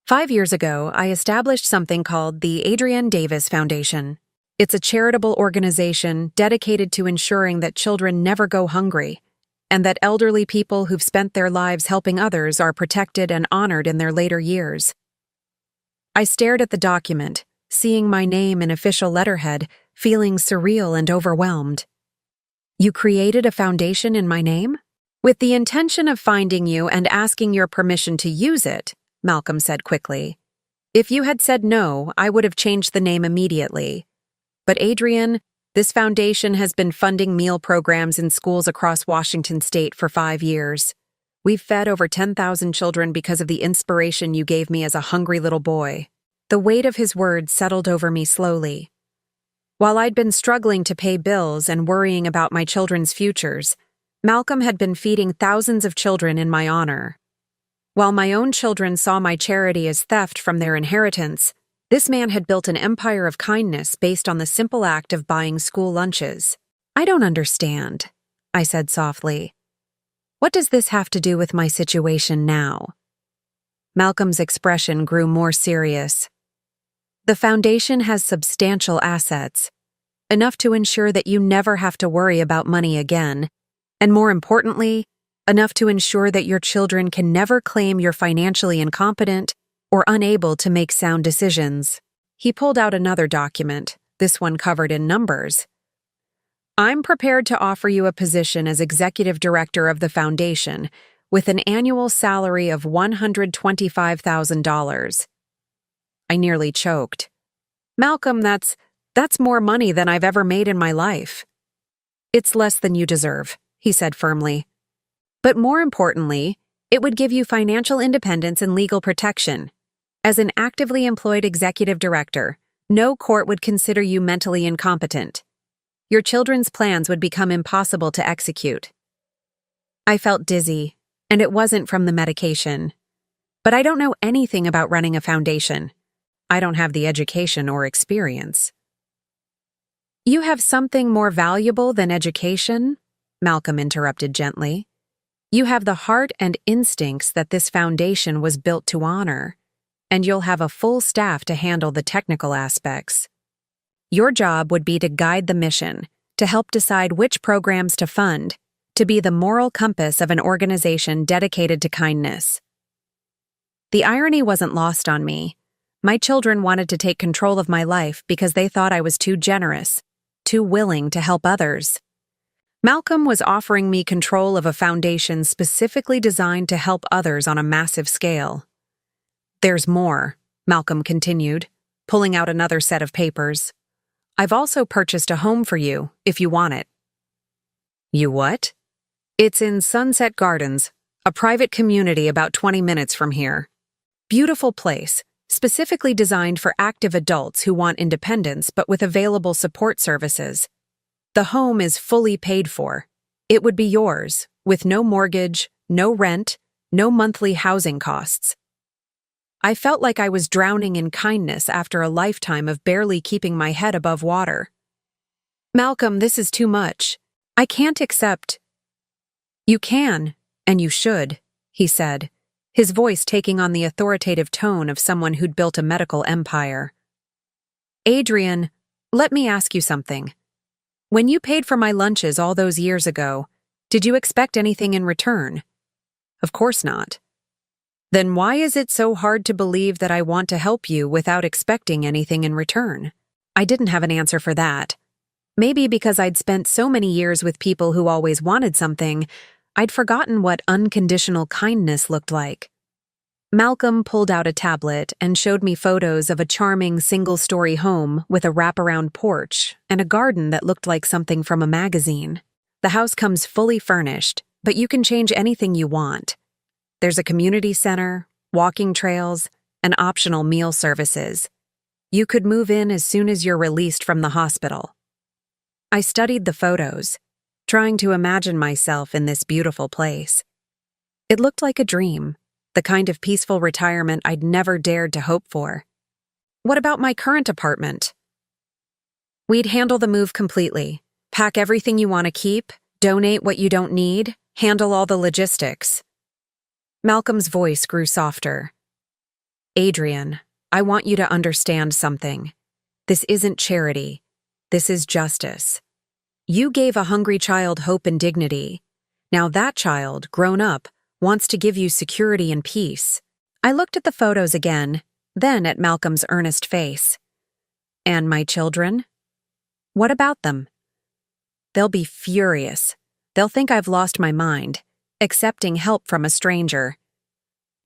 5 years ago, I established something called the Adrienne Davis Foundation. It's a charitable organization dedicated to ensuring that children never go hungry, and that elderly people who've spent their lives helping others are protected and honored in their later years. I stared at the document, seeing my name in official letterhead, feeling surreal and overwhelmed. "You created a foundation in my name?" "With the intention of finding you and asking your permission to use it," Malcolm said quickly. "If you had said no, I would have changed the name immediately. But Adrienne, this foundation has been funding meal programs in schools across Washington state for 5 years. We've fed over 10,000 children because of the inspiration you gave me as a hungry little boy." The weight of his words settled over me slowly. While I'd been struggling to pay bills and worrying about my children's futures, Malcolm had been feeding thousands of children in my honor. While my own children saw my charity as theft from their inheritance, this man had built an empire of kindness based on the simple act of buying school lunches. "I don't understand," I said softly. "What does this have to do with my situation now?" Malcolm's expression grew more serious. "The foundation has substantial assets, enough to ensure that you never have to worry about money again, and more importantly, enough to ensure that your children can never claim you're financially incompetent or unable to make sound decisions." He pulled out another document, this one covered in numbers. "I'm prepared to offer you a position as executive director of the foundation with an annual salary of $125,000. I nearly choked. "Malcolm, that's more money than I've ever made in my life." "It's less than you deserve," he said firmly. "But more importantly, it would give you financial independence and legal protection. As an actively employed executive director, no court would consider you mentally incompetent. Your children's plans would become impossible to execute." I felt dizzy, and it wasn't from the medication. But I don't know anything about running a foundation. I don't have the education or experience. "You have something more valuable than education," Malcolm interrupted gently. "You have the heart and instincts that this foundation was built to honor, and you'll have a full staff to handle the technical aspects. Your job would be to guide the mission, to help decide which programs to fund, to be the moral compass of an organization dedicated to kindness." The irony wasn't lost on me. My children wanted to take control of my life because they thought I was too generous, too willing to help others. Malcolm was offering me control of a foundation specifically designed to help others on a massive scale. There's more, Malcolm continued, pulling out another set of papers. I've also purchased a home for you, if you want it. You what? It's in Sunset Gardens, a private community about 20 minutes from here. Beautiful place, specifically designed for active adults who want independence but with available support services. The home is fully paid for. It would be yours, with no mortgage, no rent, no monthly housing costs. I felt like I was drowning in kindness after a lifetime of barely keeping my head above water. Malcolm, this is too much. I can't accept. You can, and you should, he said, his voice taking on the authoritative tone of someone who'd built a medical empire. Adrian, let me ask you something. When you paid for my lunches all those years ago, did you expect anything in return? Of course not. Then why is it so hard to believe that I want to help you without expecting anything in return? I didn't have an answer for that. Maybe because I'd spent so many years with people who always wanted something, I'd forgotten what unconditional kindness looked like. Malcolm pulled out a tablet and showed me photos of a charming single-story home with a wraparound porch and a garden that looked like something from a magazine. The house comes fully furnished, but you can change anything you want. There's a community center, walking trails, and optional meal services. You could move in as soon as you're released from the hospital. I studied the photos, trying to imagine myself in this beautiful place. It looked like a dream, the kind of peaceful retirement I'd never dared to hope for. What about my current apartment? We'd handle the move completely, pack everything you want to keep, donate what you don't need, handle all the logistics. Malcolm's voice grew softer. Adrian, I want you to understand something. This isn't charity. This is justice. You gave a hungry child hope and dignity. Now that child, grown up, wants to give you security and peace. I looked at the photos again, then at Malcolm's earnest face. And my children? What about them? They'll be furious. They'll think I've lost my mind, accepting help from a stranger.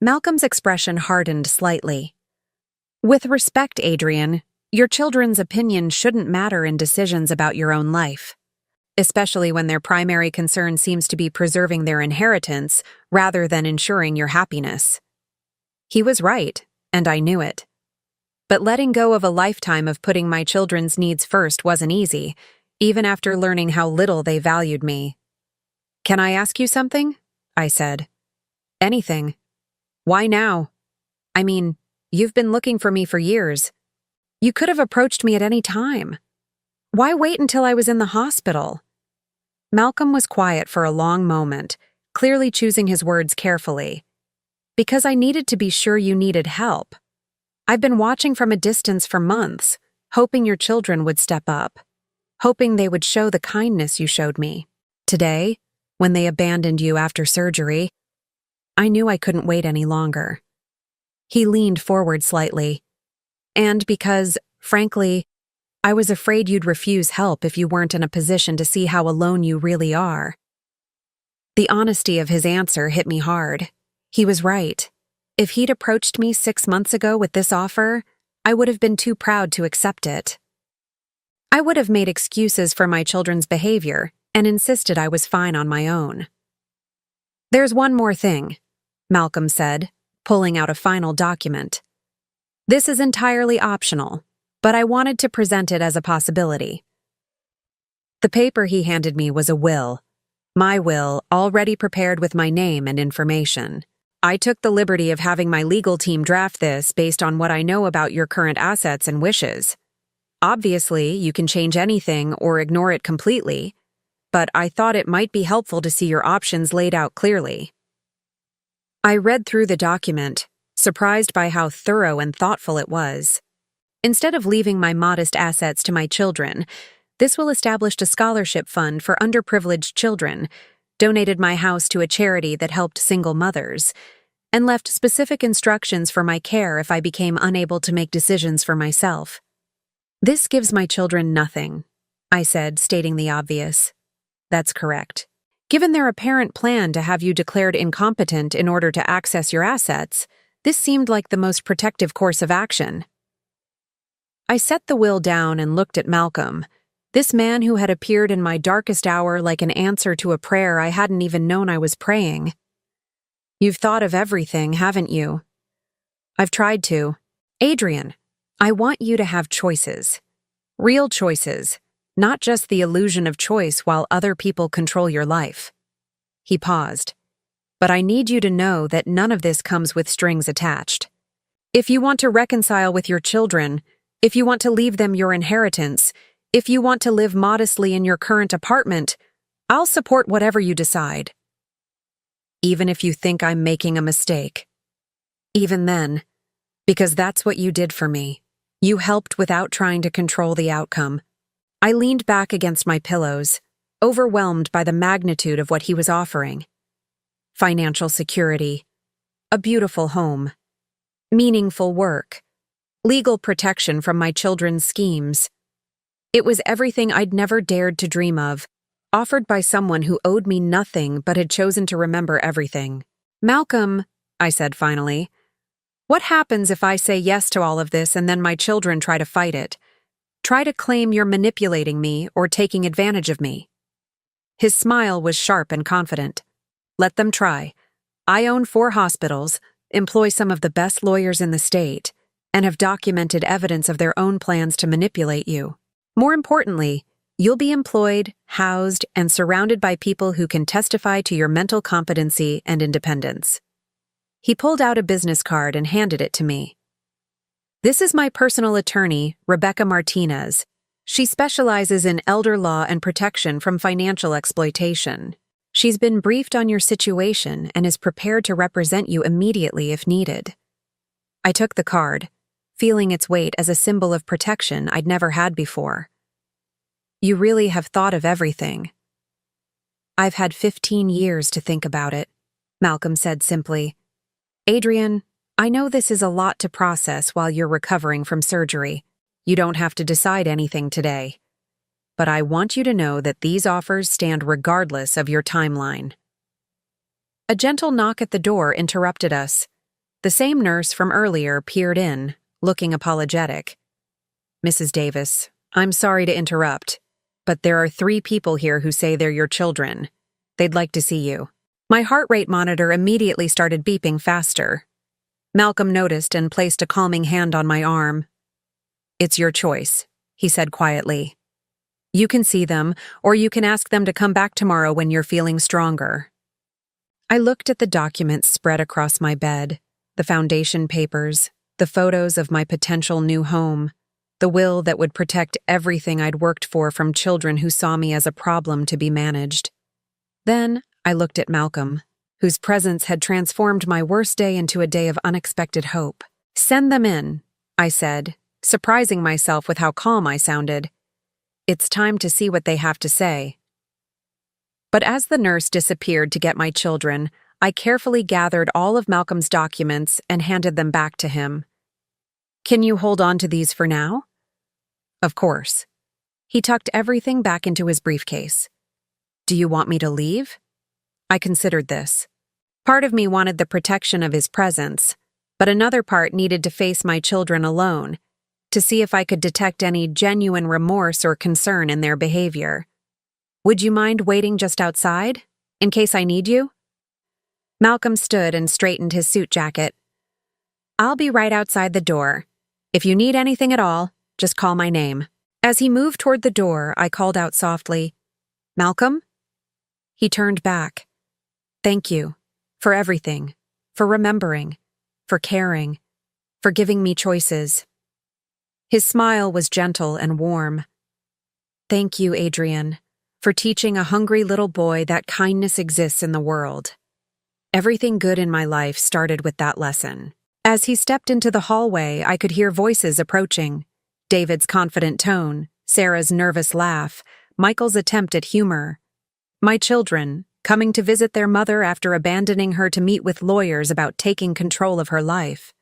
Malcolm's expression hardened slightly. With respect, Adrian, your children's opinion shouldn't matter in decisions about your own life, especially when their primary concern seems to be preserving their inheritance rather than ensuring your happiness. He was right, and I knew it. But letting go of a lifetime of putting my children's needs first wasn't easy, even after learning how little they valued me. Can I ask you something? I said. Anything. Why now? I mean, you've been looking for me for years. You could have approached me at any time. Why wait until I was in the hospital? Malcolm was quiet for a long moment, clearly choosing his words carefully. Because I needed to be sure you needed help. I've been watching from a distance for months, hoping your children would step up, hoping they would show the kindness you showed me. Today, when they abandoned you after surgery, I knew I couldn't wait any longer. He leaned forward slightly. And because, frankly, I was afraid you'd refuse help if you weren't in a position to see how alone you really are. The honesty of his answer hit me hard. He was right. If he'd approached me 6 months ago with this offer, I would have been too proud to accept it. I would have made excuses for my children's behavior and insisted I was fine on my own. There's one more thing, Malcolm said, pulling out a final document. This is entirely optional, but I wanted to present it as a possibility. The paper he handed me was a will. My will, already prepared with my name and information. I took the liberty of having my legal team draft this based on what I know about your current assets and wishes. Obviously, you can change anything or ignore it completely, but I thought it might be helpful to see your options laid out clearly. I read through the document, surprised by how thorough and thoughtful it was. Instead of leaving my modest assets to my children, this will establish a scholarship fund for underprivileged children, donated my house to a charity that helped single mothers, and left specific instructions for my care if I became unable to make decisions for myself. This gives my children nothing, I said, stating the obvious. That's correct. Given their apparent plan to have you declared incompetent in order to access your assets, This seemed like the most protective course of action. I set the will down and looked at Malcolm, this man who had appeared in my darkest hour like an answer to a prayer I hadn't even known I was praying. You've thought of everything, haven't you? I've tried to. Adrian, I want you to have choices. Real choices, not just the illusion of choice while other people control your life. He paused. But I need you to know that none of this comes with strings attached. If you want to reconcile with your children, if you want to leave them your inheritance, if you want to live modestly in your current apartment, I'll support whatever you decide. Even if you think I'm making a mistake. Even then, because that's what you did for me. You helped without trying to control the outcome. I leaned back against my pillows, overwhelmed by the magnitude of what he was offering. Financial security, a beautiful home, meaningful work, legal protection from my children's schemes. It was everything I'd never dared to dream of, offered by someone who owed me nothing but had chosen to remember everything. Malcolm, I said finally, what happens if I say yes to all of this and then my children try to fight it? Try to claim you're manipulating me or taking advantage of me? His smile was sharp and confident. Let them try. I own 4 hospitals, employ some of the best lawyers in the state, and have documented evidence of their own plans to manipulate you. More importantly, you'll be employed, housed, and surrounded by people who can testify to your mental competency and independence. He pulled out a business card and handed it to me. This is my personal attorney, Rebecca Martinez. She specializes in elder law and protection from financial exploitation. She's been briefed on your situation and is prepared to represent you immediately if needed. I took the card, feeling its weight as a symbol of protection I'd never had before. You really have thought of everything. I've had 15 years to think about it, Malcolm said simply. Adrian, I know this is a lot to process while you're recovering from surgery. You don't have to decide anything today. But I want you to know that these offers stand regardless of your timeline. A gentle knock at the door interrupted us. The same nurse from earlier peered in, looking apologetic. Mrs. Davis, I'm sorry to interrupt, but there are 3 people here who say they're your children. They'd like to see you. My heart rate monitor immediately started beeping faster. Malcolm noticed and placed a calming hand on my arm. It's your choice, he said quietly. You can see them, or you can ask them to come back tomorrow when you're feeling stronger. I looked at the documents spread across my bed, the foundation papers, the photos of my potential new home, the will that would protect everything I'd worked for from children who saw me as a problem to be managed. Then I looked at Malcolm, whose presence had transformed my worst day into a day of unexpected hope. Send them in, I said, surprising myself with how calm I sounded. It's time to see what they have to say. But as the nurse disappeared to get my children, I carefully gathered all of Malcolm's documents and handed them back to him. Can you hold on to these for now? Of course. He tucked everything back into his briefcase. Do you want me to leave? I considered this. Part of me wanted the protection of his presence, but another part needed to face my children alone, to see if I could detect any genuine remorse or concern in their behavior. Would you mind waiting just outside, in case I need you? Malcolm stood and straightened his suit jacket. I'll be right outside the door. If you need anything at all, just call my name. As he moved toward the door, I called out softly, Malcolm? He turned back. Thank you, for everything, for remembering, for caring, for giving me choices. His smile was gentle and warm. Thank you, Adrian, for teaching a hungry little boy that kindness exists in the world. Everything good in my life started with that lesson. As he stepped into the hallway, I could hear voices approaching. David's confident tone, Sarah's nervous laugh, Michael's attempt at humor. My children, coming to visit their mother after abandoning her to meet with lawyers about taking control of her life.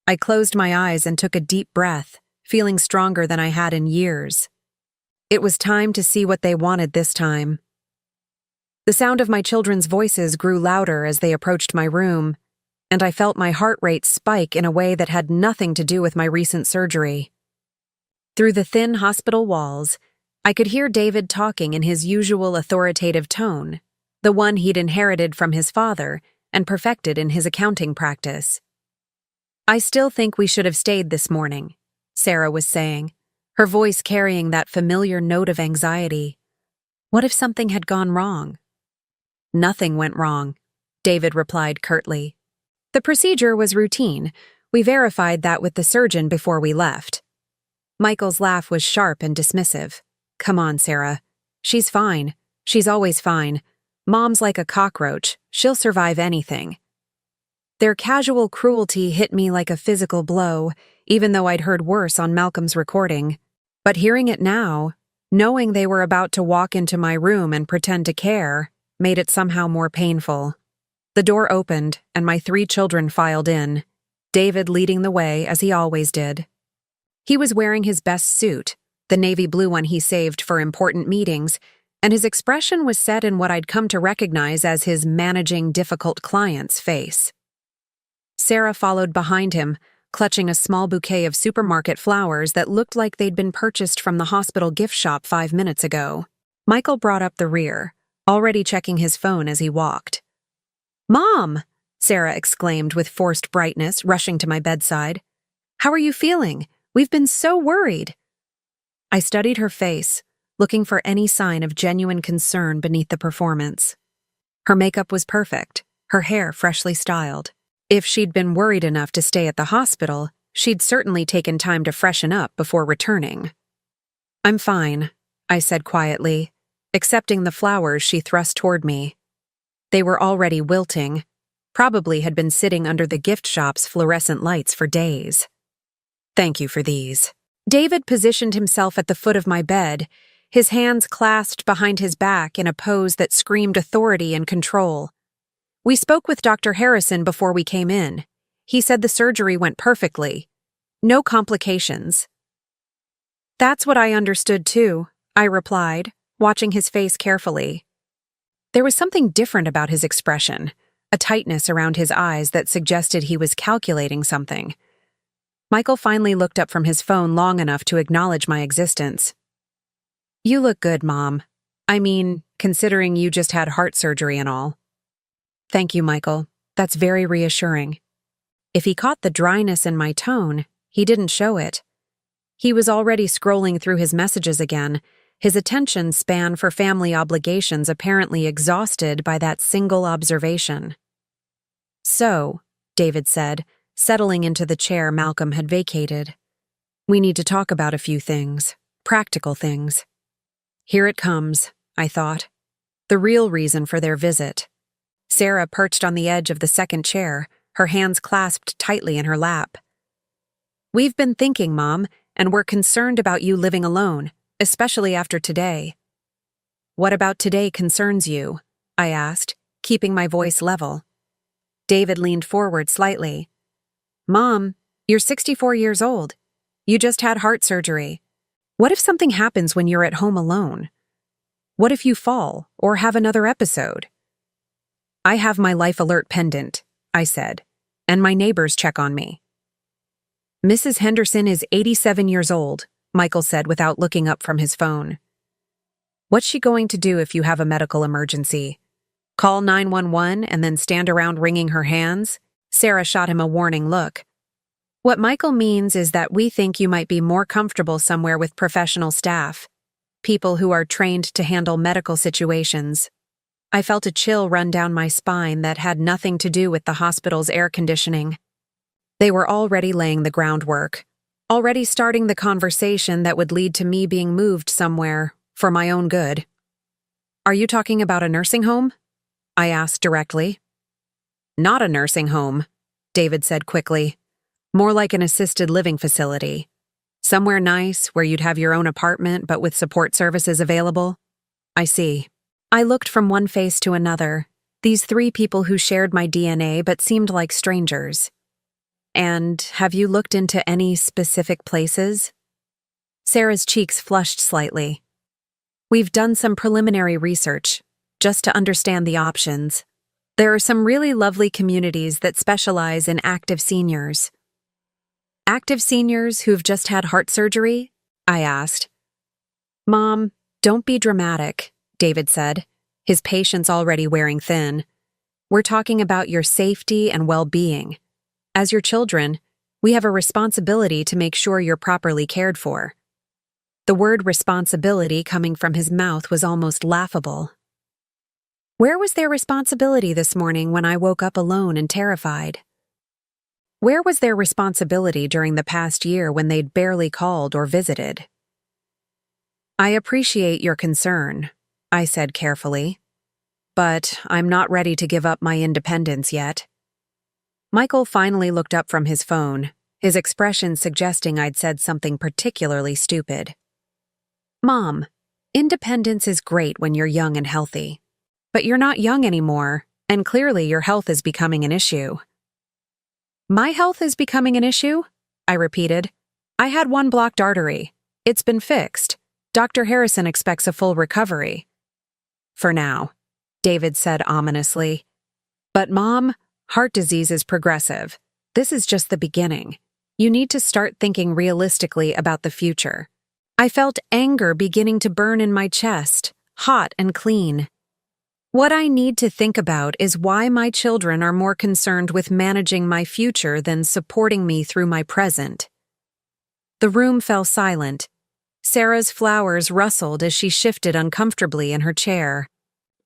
I closed my eyes and took a deep breath, feeling stronger than I had in years. It was time to see what they wanted this time. The sound of my children's voices grew louder as they approached my room. and I felt my heart rate spike in a way that had nothing to do with my recent surgery. Through the thin hospital walls, I could hear David talking in his usual authoritative tone, the one he'd inherited from his father and perfected in his accounting practice. "I still think we should have stayed this morning," Sarah was saying, her voice carrying that familiar note of anxiety. What if something had gone wrong? "Nothing went wrong," David replied curtly. "The procedure was routine. We verified that with the surgeon before we left." Michael's laugh was sharp and dismissive. "Come on, Sarah. She's fine. She's always fine. Mom's like a cockroach. She'll survive anything." Their casual cruelty hit me like a physical blow, even though I'd heard worse on Malcolm's recording. But hearing it now, knowing they were about to walk into my room and pretend to care, made it somehow more painful. The door opened, and my 3 children filed in, David leading the way as he always did. He was wearing his best suit, the navy blue one he saved for important meetings, and his expression was set in what I'd come to recognize as his managing difficult client's face. Sarah followed behind him, clutching a small bouquet of supermarket flowers that looked like they'd been purchased from the hospital gift shop 5 minutes ago. Michael brought up the rear, already checking his phone as he walked. "Mom!" Sarah exclaimed with forced brightness, rushing to my bedside. "How are you feeling? We've been so worried." I studied her face, looking for any sign of genuine concern beneath the performance. Her makeup was perfect, her hair freshly styled. If she'd been worried enough to stay at the hospital, she'd certainly taken time to freshen up before returning. "I'm fine," I said quietly, accepting the flowers she thrust toward me. They were already wilting, probably had been sitting under the gift shop's fluorescent lights for days. "Thank you for these." David positioned himself at the foot of my bed, his hands clasped behind his back in a pose that screamed authority and control. "We spoke with Dr. Harrison before we came in. He said the surgery went perfectly. No complications." "That's what I understood too," I replied, watching his face carefully. There was something different about his expression, a tightness around his eyes that suggested he was calculating something. Michael finally looked up from his phone long enough to acknowledge my existence. "You look good, Mom. I mean, considering you just had heart surgery and all." "Thank you, Michael. That's very reassuring." If he caught the dryness in my tone, he didn't show it. He was already scrolling through his messages again, his attention span for family obligations apparently exhausted by that single observation. "So," David said, settling into the chair Malcolm had vacated, "we need to talk about a few things, practical things." Here it comes, I thought. The real reason for their visit. Sarah perched on the edge of the second chair, her hands clasped tightly in her lap. "We've been thinking, Mom, and we're concerned about you living alone, especially after today." "What about today concerns you?" I asked, keeping my voice level. David leaned forward slightly. "Mom, you're 64 years old. You just had heart surgery. What if something happens when you're at home alone? What if you fall or have another episode?" "I have my life alert pendant," I said, "and my neighbors check on me." "Mrs. Henderson is 87 years old," Michael said without looking up from his phone. "What's she going to do if you have a medical emergency? Call 911 and then stand around wringing her hands?" Sarah shot him a warning look. "What Michael means is that we think you might be more comfortable somewhere with professional staff, people who are trained to handle medical situations." I felt a chill run down my spine that had nothing to do with the hospital's air conditioning. They were already laying the groundwork, already starting the conversation that would lead to me being moved somewhere for my own good. "Are you talking about a nursing home?" I asked directly. "Not a nursing home," David said quickly. "More like an assisted living facility. Somewhere nice where you'd have your own apartment but with support services available." "I see." I looked from one face to another, these 3 people who shared my DNA but seemed like strangers. "And have you looked into any specific places?" Sarah's cheeks flushed slightly. "We've done some preliminary research, just to understand the options. There are some really lovely communities that specialize in active seniors. Active seniors who've just had heart surgery? I asked. Mom, don't be dramatic, David said, his patience already wearing thin. We're talking about your safety and well-being. As your children, we have a responsibility to make sure you're properly cared for. The word responsibility coming from his mouth was almost laughable. Where was their responsibility this morning when I woke up alone and terrified? Where was their responsibility during the past year when they'd barely called or visited? I appreciate your concern, I said carefully, but I'm not ready to give up my independence yet. Michael finally looked up from his phone, his expression suggesting I'd said something particularly stupid. Mom, independence is great when you're young and healthy. But you're not young anymore, and clearly your health is becoming an issue. My health is becoming an issue? I repeated. I had one blocked artery. It's been fixed. Dr. Harrison expects a full recovery. For now, David said ominously. But Mom, heart disease is progressive. This is just the beginning. You need to start thinking realistically about the future. I felt anger beginning to burn in my chest, hot and clean. What I need to think about is why my children are more concerned with managing my future than supporting me through my present. The room fell silent. Sarah's flowers rustled as she shifted uncomfortably in her chair.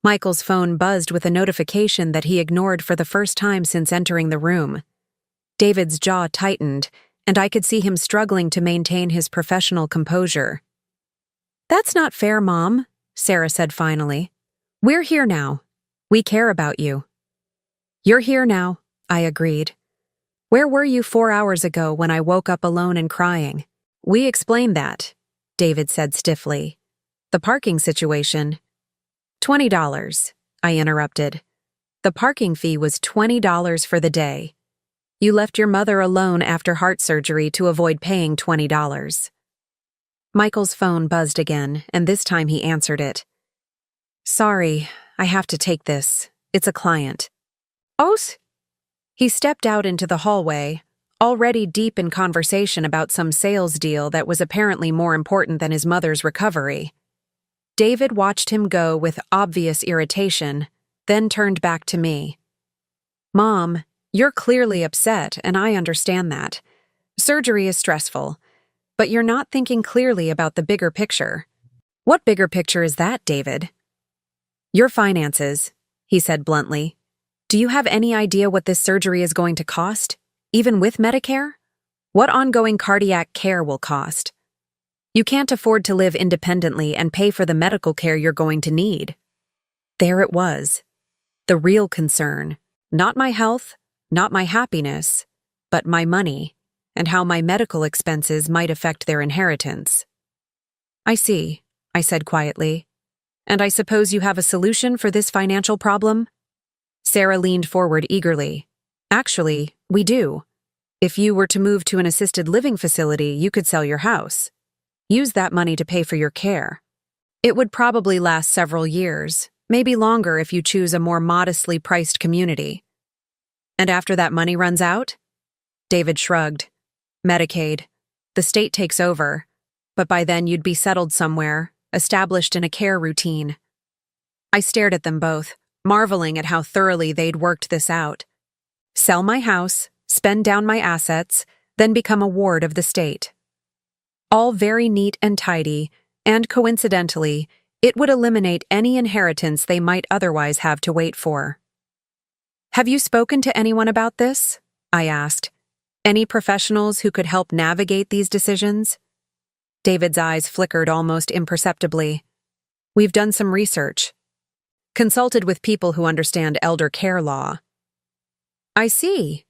Michael's phone buzzed with a notification that he ignored for the first time since entering the room. David's jaw tightened, and I could see him struggling to maintain his professional composure. That's not fair, Mom, Sarah said finally. We're here now. We care about you. You're here now, I agreed. Where were you 4 hours ago when I woke up alone and crying? We explained that, David said stiffly. The parking situation. $20, I interrupted. The parking fee was $20 for the day. You left your mother alone after heart surgery to avoid paying $20. Michael's phone buzzed again, and this time he answered it. Sorry, I have to take this. It's a client. Os? He stepped out into the hallway, already deep in conversation about some sales deal that was apparently more important than his mother's recovery. David watched him go with obvious irritation, then turned back to me. Mom, you're clearly upset, and I understand that. Surgery is stressful, but you're not thinking clearly about the bigger picture. What bigger picture is that, David? Your finances, he said bluntly. Do you have any idea what this surgery is going to cost, even with Medicare? What ongoing cardiac care will cost? You can't afford to live independently and pay for the medical care you're going to need. There it was. The real concern, not my health, not my happiness, but my money, and how my medical expenses might affect their inheritance. I see, I said quietly. And I suppose you have a solution for this financial problem? Sarah leaned forward eagerly. Actually, we do. If you were to move to an assisted living facility, you could sell your house. Use that money to pay for your care. It would probably last several years, maybe longer if you choose a more modestly priced community. And after that money runs out? David shrugged. Medicaid. The state takes over, but by then you'd be settled somewhere, established in a care routine. I stared at them both, marveling at how thoroughly they'd worked this out. Sell my house, spend down my assets, then become a ward of the state. All very neat and tidy, and coincidentally, it would eliminate any inheritance they might otherwise have to wait for. Have you spoken to anyone about this? I asked. Any professionals who could help navigate these decisions? David's eyes flickered almost imperceptibly. We've done some research. Consulted with people who understand elder care law. I see.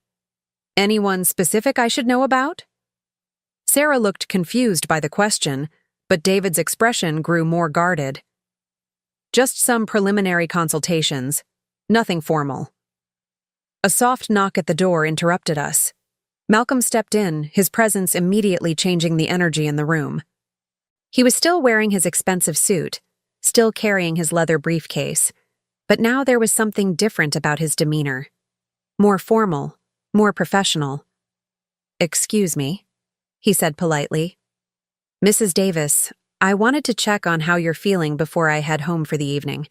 Anyone specific I should know about? Sarah looked confused by the question, but David's expression grew more guarded. Just some preliminary consultations. Nothing formal. A soft knock at the door interrupted us. Malcolm stepped in, his presence immediately changing the energy in the room. He was still wearing his expensive suit, still carrying his leather briefcase, But now there was something different about his demeanor. More formal, more professional. "Excuse me," he said politely. "Mrs. Davis, I wanted to check on how you're feeling before I head home for the evening."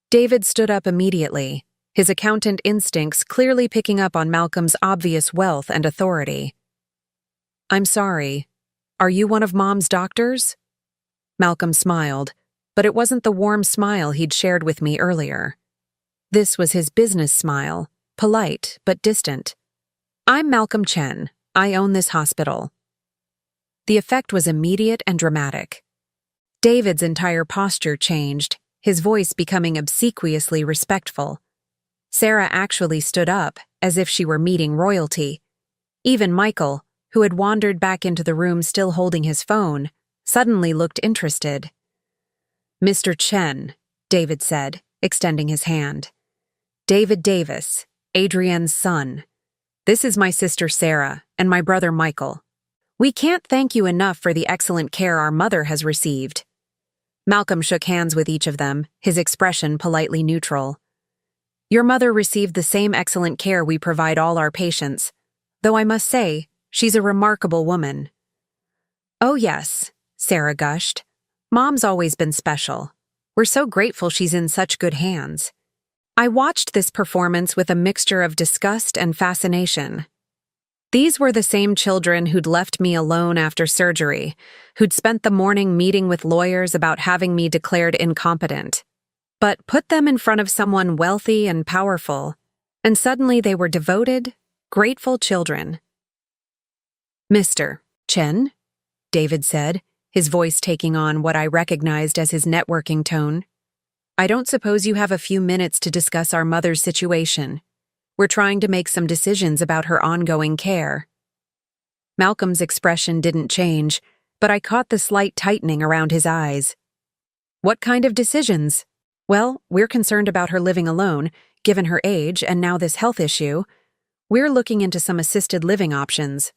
David stood up immediately, his accountant instincts clearly picking up on Malcolm's obvious wealth and authority. "I'm sorry. Are you one of Mom's doctors?" Malcolm smiled, but it wasn't the warm smile he'd shared with me earlier. This was his business smile, polite but distant. "I'm Malcolm Chen. I own this hospital." The effect was immediate and dramatic. David's entire posture changed, his voice becoming obsequiously respectful. Sarah actually stood up, as if she were meeting royalty. Even Michael, who had wandered back into the room still holding his phone, suddenly looked interested. "Mr. Chen," David said, extending his hand. "David Davis, Adrienne's son. This is my sister Sarah and my brother Michael. We can't thank you enough for the excellent care our mother has received." Malcolm shook hands with each of them, his expression politely neutral. "Your mother received the same excellent care we provide all our patients, though I must say, she's a remarkable woman." "Oh yes," Sarah gushed. "Mom's always been special. We're so grateful she's in such good hands." I watched this performance with a mixture of disgust and fascination. These were the same children who'd left me alone after surgery, who'd spent the morning meeting with lawyers about having me declared incompetent. But put them in front of someone wealthy and powerful, and suddenly they were devoted, grateful children. "Mr. Chen," David said, his voice taking on what I recognized as his networking tone. "I don't suppose you have a few minutes to discuss our mother's situation. We're trying to make some decisions about her ongoing care." Malcolm's expression didn't change, but I caught the slight tightening around his eyes. "What kind of decisions?" "Well, we're concerned about her living alone, given her age and now this health issue. We're looking into some assisted living options."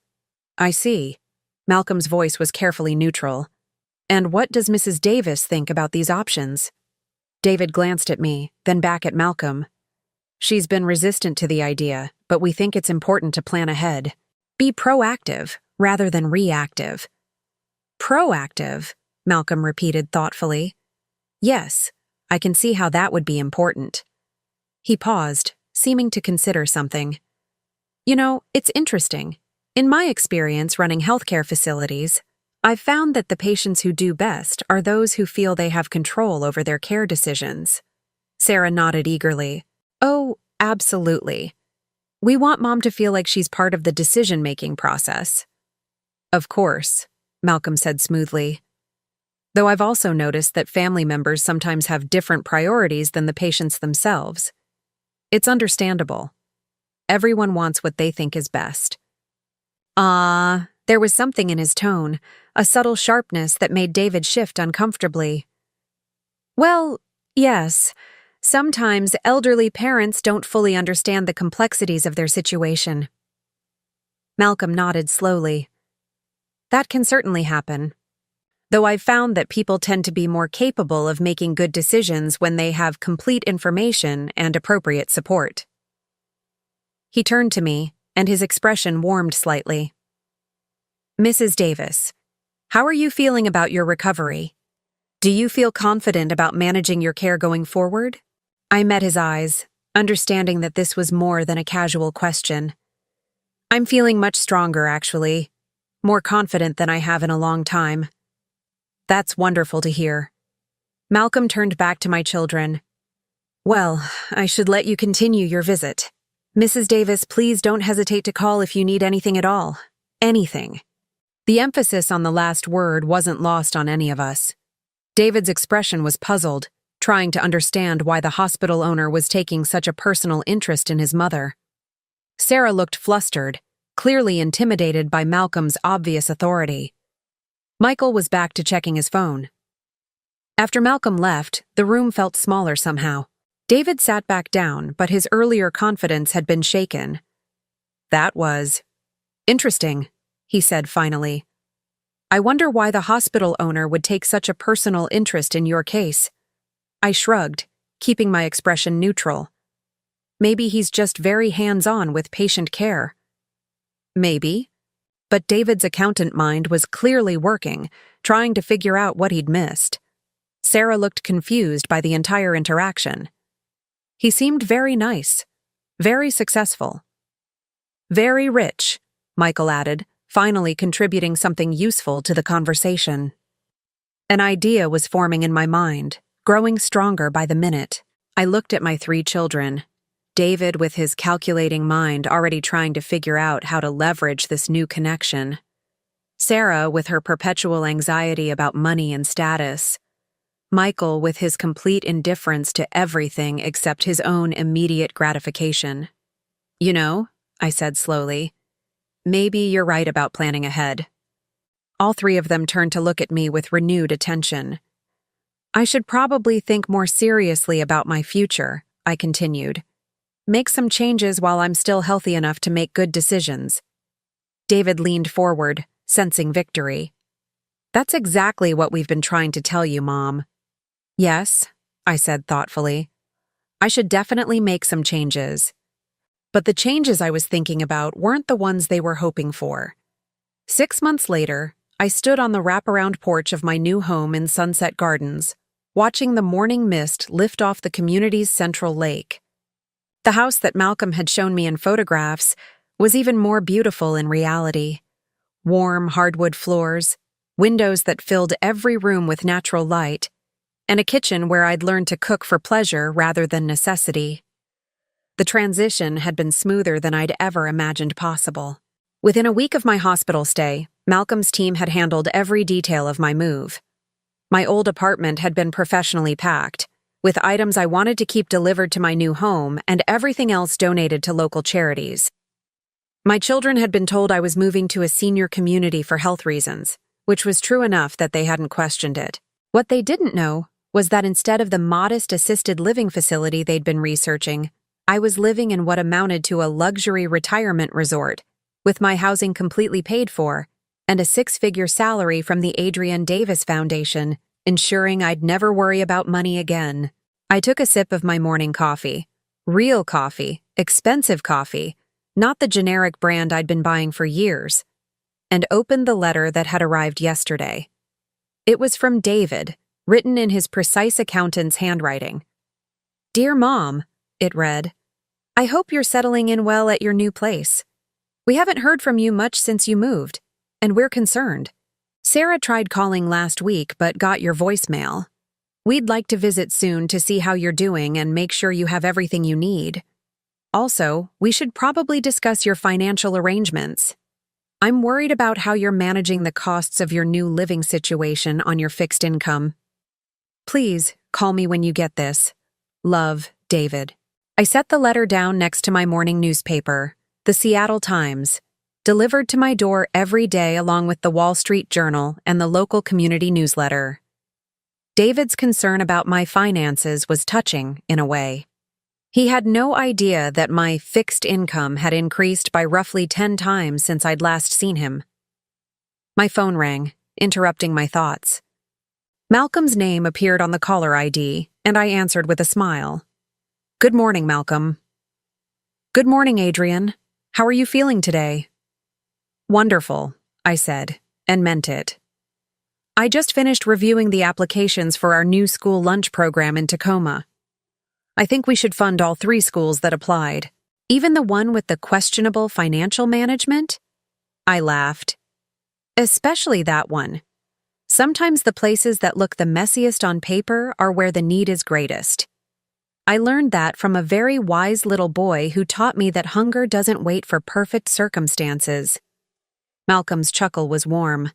"I see." Malcolm's voice was carefully neutral. "And what does Mrs. Davis think about these options?" David glanced at me, then back at Malcolm. "She's been resistant to the idea, but we think it's important to plan ahead. Be proactive, rather than reactive." "Proactive," Malcolm repeated thoughtfully. "Yes, I can see how that would be important." He paused, seeming to consider something. "You know, it's interesting. In my experience running healthcare facilities, I've found that the patients who do best are those who feel they have control over their care decisions." Sarah nodded eagerly. "Oh, absolutely. We want Mom to feel like she's part of the decision-making process." "Of course," Malcolm said smoothly. "Though I've also noticed that family members sometimes have different priorities than the patients themselves. It's understandable. Everyone wants what they think is best." There was something in his tone, a subtle sharpness that made David shift uncomfortably. "Well, yes. Sometimes elderly parents don't fully understand the complexities of their situation." Malcolm nodded slowly. "That can certainly happen. Though I've found that people tend to be more capable of making good decisions when they have complete information and appropriate support." He turned to me, and his expression warmed slightly. "Mrs. Davis, how are you feeling about your recovery? Do you feel confident about managing your care going forward?" I met his eyes, understanding that this was more than a casual question. "I'm feeling much stronger, actually. More confident than I have in a long time." "That's wonderful to hear." Malcolm turned back to my children. "Well, I should let you continue your visit. Mrs. Davis, please don't hesitate to call if you need anything at all. Anything." The emphasis on the last word wasn't lost on any of us. David's expression was puzzled, trying to understand why the hospital owner was taking such a personal interest in his mother. Sarah looked flustered, clearly intimidated by Malcolm's obvious authority. Michael was back to checking his phone. After Malcolm left, the room felt smaller somehow. David sat back down, but his earlier confidence had been shaken. "That was interesting," he said finally. "I wonder why the hospital owner would take such a personal interest in your case." I shrugged, keeping my expression neutral. Maybe he's just very hands-on with patient care. Maybe. But David's accountant mind was clearly working, trying to figure out what he'd missed. Sarah looked confused by the entire interaction. He seemed very nice, very successful. Very rich, Michael added, finally contributing something useful to the conversation. An idea was forming in my mind, growing stronger by the minute. I looked at my 3 children. David with his calculating mind already trying to figure out how to leverage this new connection. Sarah with her perpetual anxiety about money and status. Michael with his complete indifference to everything except his own immediate gratification. You know, I said slowly, maybe you're right about planning ahead. All 3 of them turned to look at me with renewed attention. I should probably think more seriously about my future, I continued. Make some changes while I'm still healthy enough to make good decisions. David leaned forward, sensing victory. That's exactly what we've been trying to tell you, Mom. Yes, I said thoughtfully. I should definitely make some changes. But the changes I was thinking about weren't the ones they were hoping for. 6 months later, I stood on the wraparound porch of my new home in Sunset Gardens, watching the morning mist lift off the community's central lake. The house that Malcolm had shown me in photographs was even more beautiful in reality. Warm hardwood floors, windows that filled every room with natural light, and a kitchen where I'd learned to cook for pleasure rather than necessity. The transition had been smoother than I'd ever imagined possible. Within a week of my hospital stay, Malcolm's team had handled every detail of my move. My old apartment had been professionally packed, with items I wanted to keep delivered to my new home and everything else donated to local charities. My children had been told I was moving to a senior community for health reasons, which was true enough that they hadn't questioned it. What they didn't know was that instead of the modest assisted living facility they'd been researching, I was living in what amounted to a luxury retirement resort, with my housing completely paid for, and a 6-figure salary from the Adrian Davis Foundation, ensuring I'd never worry about money again. I took a sip of my morning coffee. Real coffee, expensive coffee, not the generic brand I'd been buying for years, and opened the letter that had arrived yesterday. It was from David, written in his precise accountant's handwriting. Dear Mom, it read, I hope you're settling in well at your new place. We haven't heard from you much since you moved, and we're concerned. Sarah tried calling last week but got your voicemail. We'd like to visit soon to see how you're doing and make sure you have everything you need. Also, we should probably discuss your financial arrangements. I'm worried about how you're managing the costs of your new living situation on your fixed income. Please call me when you get this. Love, David. I set the letter down next to my morning newspaper, the Seattle Times, delivered to my door every day along with the Wall Street Journal and the local community newsletter. David's concern about my finances was touching, in a way. He had no idea that my fixed income had increased by roughly 10 times since I'd last seen him. My phone rang, interrupting my thoughts. Malcolm's name appeared on the caller ID, and I answered with a smile. Good morning, Malcolm. Good morning, Adrian. How are you feeling today? Wonderful, I said, and meant it. I just finished reviewing the applications for our new school lunch program in Tacoma. I think we should fund all 3 schools that applied, even the one with the questionable financial management. I laughed. Especially that one. Sometimes the places that look the messiest on paper are where the need is greatest. I learned that from a very wise little boy who taught me that hunger doesn't wait for perfect circumstances. Malcolm's chuckle was warm.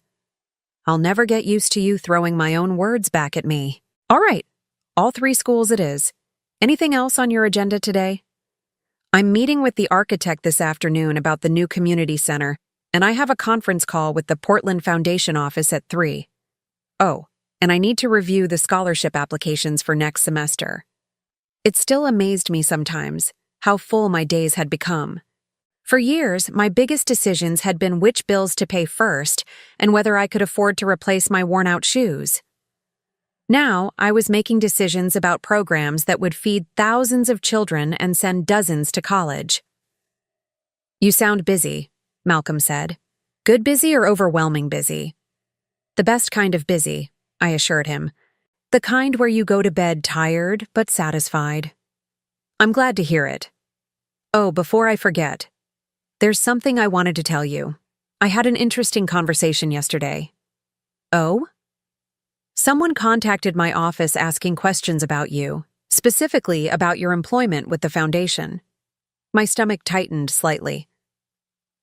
I'll never get used to you throwing my own words back at me. All right, all 3 schools it is. Anything else on your agenda today? I'm meeting with the architect this afternoon about the new community center, and I have a conference call with the Portland Foundation office at 3. Oh, and I need to review the scholarship applications for next semester. It still amazed me sometimes how full my days had become. For years, my biggest decisions had been which bills to pay first and whether I could afford to replace my worn-out shoes. Now, I was making decisions about programs that would feed thousands of children and send dozens to college. "You sound busy," Malcolm said. "Good busy or overwhelming busy?" "The best kind of busy," I assured him. "The kind where you go to bed tired but satisfied." "I'm glad to hear it. Oh, before I forget, there's something I wanted to tell you. I had an interesting conversation yesterday." "Oh?" "Someone contacted my office asking questions about you, specifically about your employment with the foundation." My stomach tightened slightly.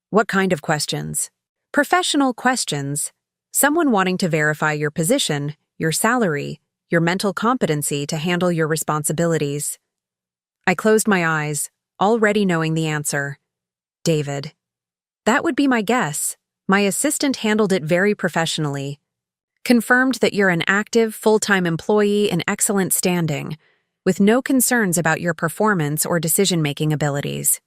"What kind of questions?" "Professional questions. Someone wanting to verify your position, your salary, your mental competency to handle your responsibilities." I closed my eyes, already knowing the answer. David. That would be my guess. My assistant handled it very professionally. "Confirmed that you're an active, full-time employee in excellent standing, with no concerns about your performance or decision-making abilities."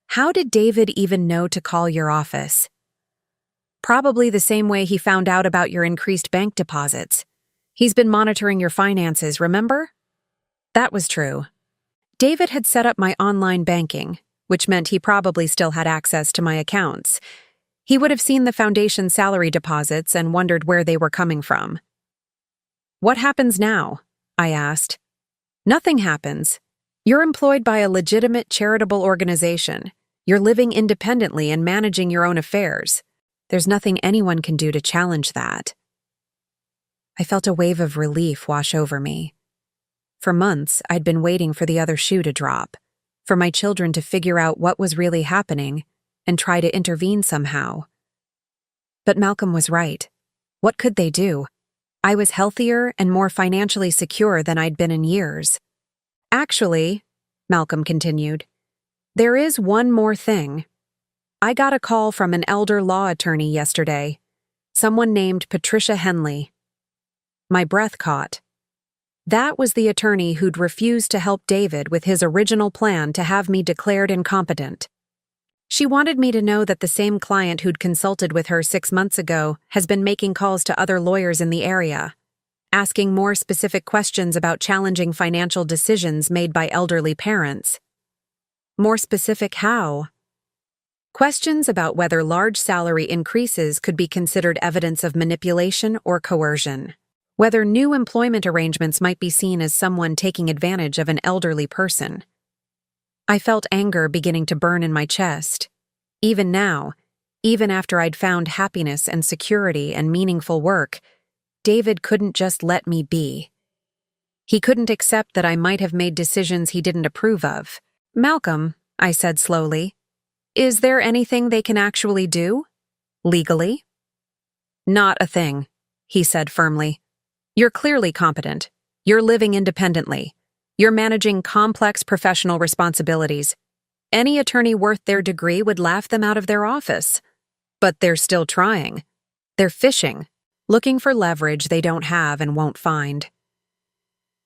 How did David even know to call your office? Probably the same way he found out about your increased bank deposits. He's been monitoring your finances, remember? That was true. David had set up my online banking, which meant he probably still had access to my accounts. He would have seen the foundation's salary deposits and wondered where they were coming from. "What happens now?" I asked. "Nothing happens. You're employed by a legitimate charitable organization. You're living independently and managing your own affairs. There's nothing anyone can do to challenge that." I felt a wave of relief wash over me. For months, I'd been waiting for the other shoe to drop, for my children to figure out what was really happening and try to intervene somehow. But Malcolm was right. What could they do? I was healthier and more financially secure than I'd been in years. "Actually," Malcolm continued, "there is one more thing. I got a call from an elder law attorney yesterday, someone named Patricia Henley." My breath caught. That was the attorney who'd refused to help David with his original plan to have me declared incompetent. She wanted me to know that the same client who'd consulted with her 6 months ago has been making calls to other lawyers in the area, asking more specific questions about challenging financial decisions made by elderly parents. More specific how? Questions about whether large salary increases could be considered evidence of manipulation or coercion. Whether new employment arrangements might be seen as someone taking advantage of an elderly person. I felt anger beginning to burn in my chest. Even now, even after I'd found happiness and security and meaningful work, David couldn't just let me be. He couldn't accept that I might have made decisions he didn't approve of. "Malcolm," I said slowly, "is there anything they can actually do? Legally?" "Not a thing," he said firmly. "You're clearly competent. You're living independently. You're managing complex professional responsibilities. Any attorney worth their degree would laugh them out of their office. But they're still trying. They're fishing, looking for leverage they don't have and won't find."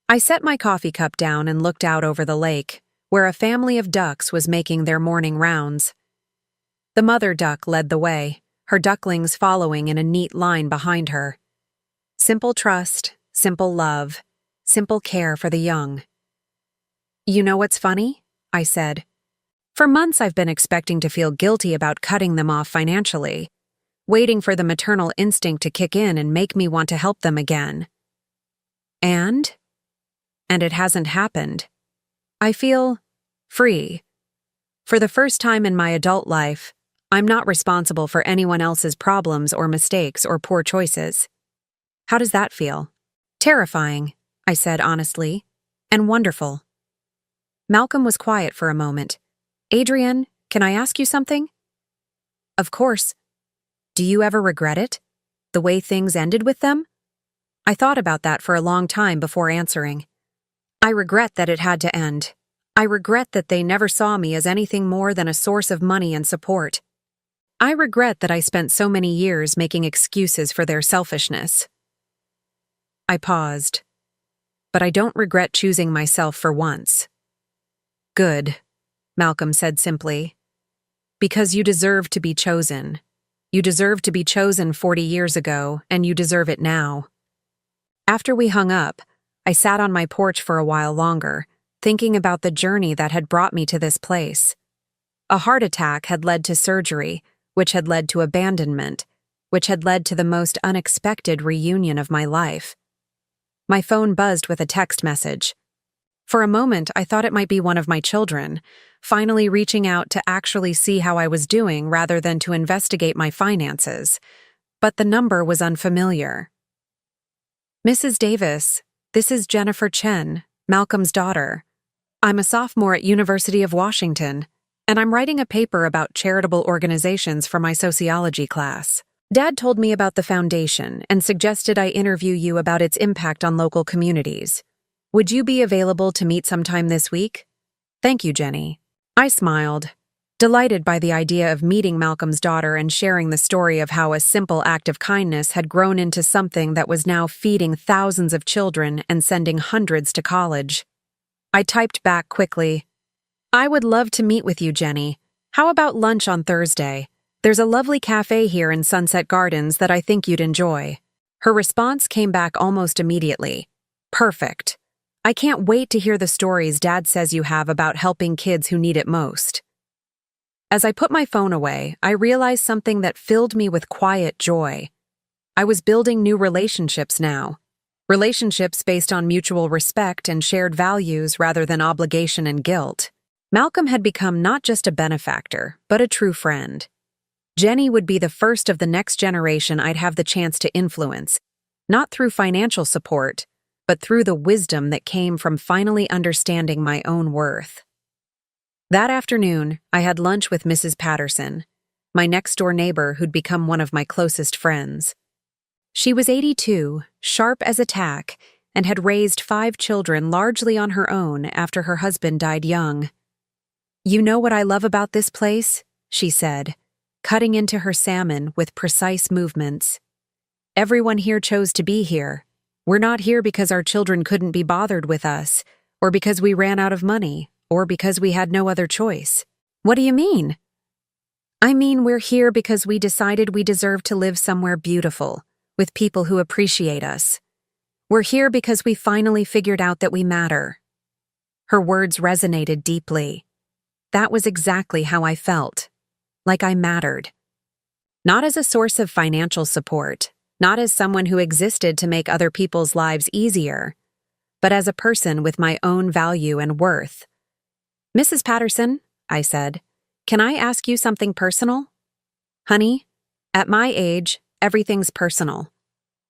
I set my coffee cup down and looked out over the lake, where a family of ducks was making their morning rounds. The mother duck led the way, her ducklings following in a neat line behind her. Simple trust, simple love, simple care for the young. "You know what's funny?" I said. "For months I've been expecting to feel guilty about cutting them off financially, waiting for the maternal instinct to kick in and make me want to help them again. And it hasn't happened. I feel free. For the first time in my adult life, I'm not responsible for anyone else's problems or mistakes or poor choices." "How does that feel?" "Terrifying," I said honestly, "and wonderful." Malcolm was quiet for a moment. "Adrian, can I ask you something?" "Of course. Do you ever regret it? The way things ended with them?" I thought about that for a long time before answering. "I regret that it had to end. I regret that they never saw me as anything more than a source of money and support. I regret that I spent so many years making excuses for their selfishness." I paused. "But I don't regret choosing myself for once." "Good," Malcolm said simply. "Because you deserve to be chosen. You deserve to be chosen 40 years ago, and you deserve it now." After we hung up, I sat on my porch for a while longer, thinking about the journey that had brought me to this place. A heart attack had led to surgery, which had led to abandonment, which had led to the most unexpected reunion of my life. My phone buzzed with a text message. For a moment, I thought it might be one of my children, finally reaching out to actually see how I was doing rather than to investigate my finances. But the number was unfamiliar. "Mrs. Davis, this is Jennifer Chen, Malcolm's daughter. I'm a sophomore at University of Washington, and I'm writing a paper about charitable organizations for my sociology class. Dad told me about the foundation and suggested I interview you about its impact on local communities. Would you be available to meet sometime this week? Thank you, Jenny." I smiled, delighted by the idea of meeting Malcolm's daughter and sharing the story of how a simple act of kindness had grown into something that was now feeding thousands of children and sending hundreds to college. I typed back quickly, "I would love to meet with you, Jenny. How about lunch on Thursday? There's a lovely cafe here in Sunset Gardens that I think you'd enjoy." Her response came back almost immediately. "Perfect. I can't wait to hear the stories Dad says you have about helping kids who need it most." As I put my phone away, I realized something that filled me with quiet joy. I was building new relationships now. Relationships based on mutual respect and shared values rather than obligation and guilt. Malcolm had become not just a benefactor, but a true friend. Jenny would be the first of the next generation I'd have the chance to influence, not through financial support, but through the wisdom that came from finally understanding my own worth. That afternoon, I had lunch with Mrs. Patterson, my next-door neighbor who'd become one of my closest friends. She was 82, sharp as a tack, and had raised 5 children largely on her own after her husband died young. "You know what I love about this place?" she said, cutting into her salmon with precise movements. "Everyone here chose to be here. We're not here because our children couldn't be bothered with us, or because we ran out of money, or because we had no other choice." "What do you mean?" "I mean we're here because we decided we deserve to live somewhere beautiful, with people who appreciate us. We're here because we finally figured out that we matter." Her words resonated deeply. That was exactly how I felt, like I mattered. Not as a source of financial support, not as someone who existed to make other people's lives easier, but as a person with my own value and worth. "Mrs. Patterson," I said, "can I ask you something personal?" "Honey, at my age, everything's personal.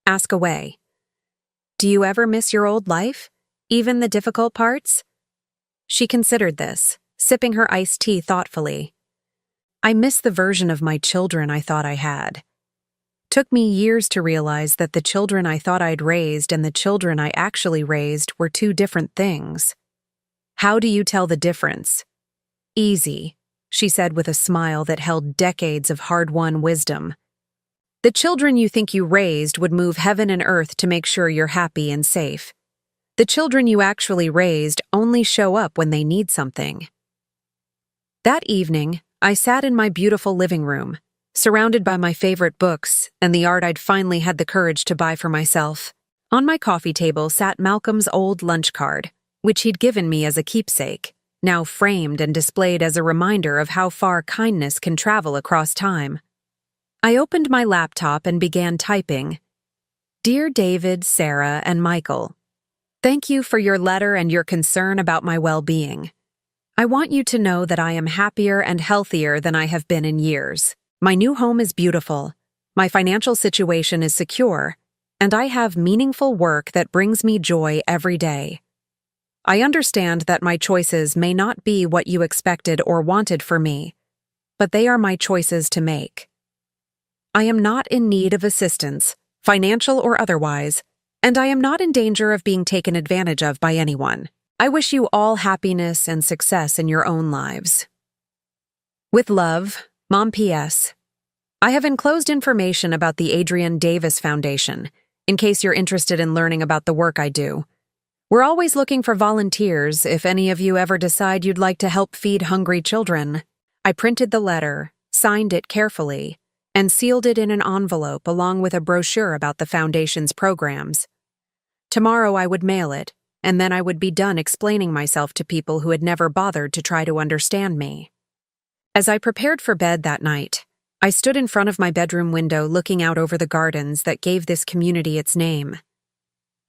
Ask away." "Do you ever miss your old life? Even the difficult parts?" She considered this, sipping her iced tea thoughtfully. "I miss the version of my children I thought I had. Took me years to realize that the children I thought I'd raised and the children I actually raised were 2 different things." "How do you tell the difference?" "Easy," she said with a smile that held decades of hard-won wisdom. "The children you think you raised would move heaven and earth to make sure you're happy and safe. The children you actually raised only show up when they need something." That evening, I sat in my beautiful living room, surrounded by my favorite books and the art I'd finally had the courage to buy for myself. On my coffee table sat Malcolm's old lunch card, which he'd given me as a keepsake, now framed and displayed as a reminder of how far kindness can travel across time. I opened my laptop and began typing. "Dear David, Sarah, and Michael, thank you for your letter and your concern about my well-being. I want you to know that I am happier and healthier than I have been in years. My new home is beautiful, my financial situation is secure, and I have meaningful work that brings me joy every day. I understand that my choices may not be what you expected or wanted for me, but they are my choices to make. I am not in need of assistance, financial or otherwise, and I am not in danger of being taken advantage of by anyone. I wish you all happiness and success in your own lives. With love, Mom P.S. I have enclosed information about the Adrian Davis Foundation, in case you're interested in learning about the work I do. We're always looking for volunteers if any of you ever decide you'd like to help feed hungry children." I printed the letter, signed it carefully, and sealed it in an envelope along with a brochure about the Foundation's programs. Tomorrow I would mail it, and then I would be done explaining myself to people who had never bothered to try to understand me. As I prepared for bed that night, I stood in front of my bedroom window looking out over the gardens that gave this community its name.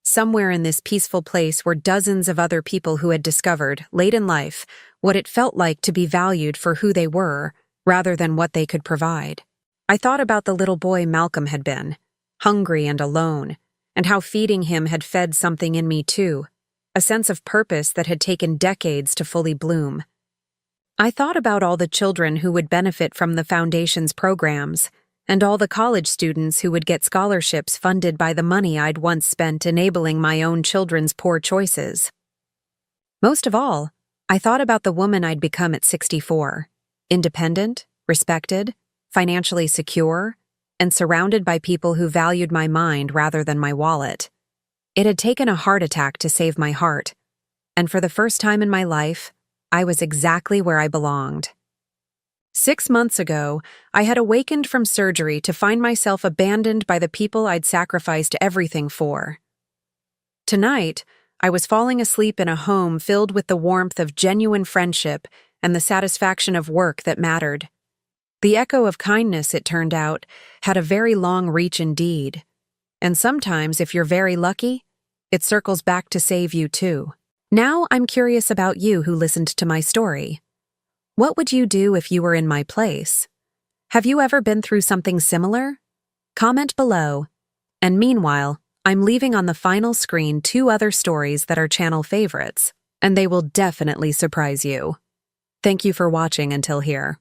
Somewhere in this peaceful place were dozens of other people who had discovered, late in life, what it felt like to be valued for who they were, rather than what they could provide. I thought about the little boy Malcolm had been, hungry and alone, and how feeding him had fed something in me too, a sense of purpose that had taken decades to fully bloom. I thought about all the children who would benefit from the Foundation's programs, and all the college students who would get scholarships funded by the money I'd once spent enabling my own children's poor choices. Most of all, I thought about the woman I'd become at 64, independent, respected, financially secure, and surrounded by people who valued my mind rather than my wallet. It had taken a heart attack to save my heart, and for the first time in my life, I was exactly where I belonged. 6 months ago, I had awakened from surgery to find myself abandoned by the people I'd sacrificed everything for. Tonight, I was falling asleep in a home filled with the warmth of genuine friendship and the satisfaction of work that mattered. The echo of kindness, it turned out, had a very long reach indeed. And sometimes, if you're very lucky, it circles back to save you too. Now I'm curious about you who listened to my story. What would you do if you were in my place? Have you ever been through something similar? Comment below. And meanwhile, I'm leaving on the final screen 2 other stories that are channel favorites, and they will definitely surprise you. Thank you for watching until here.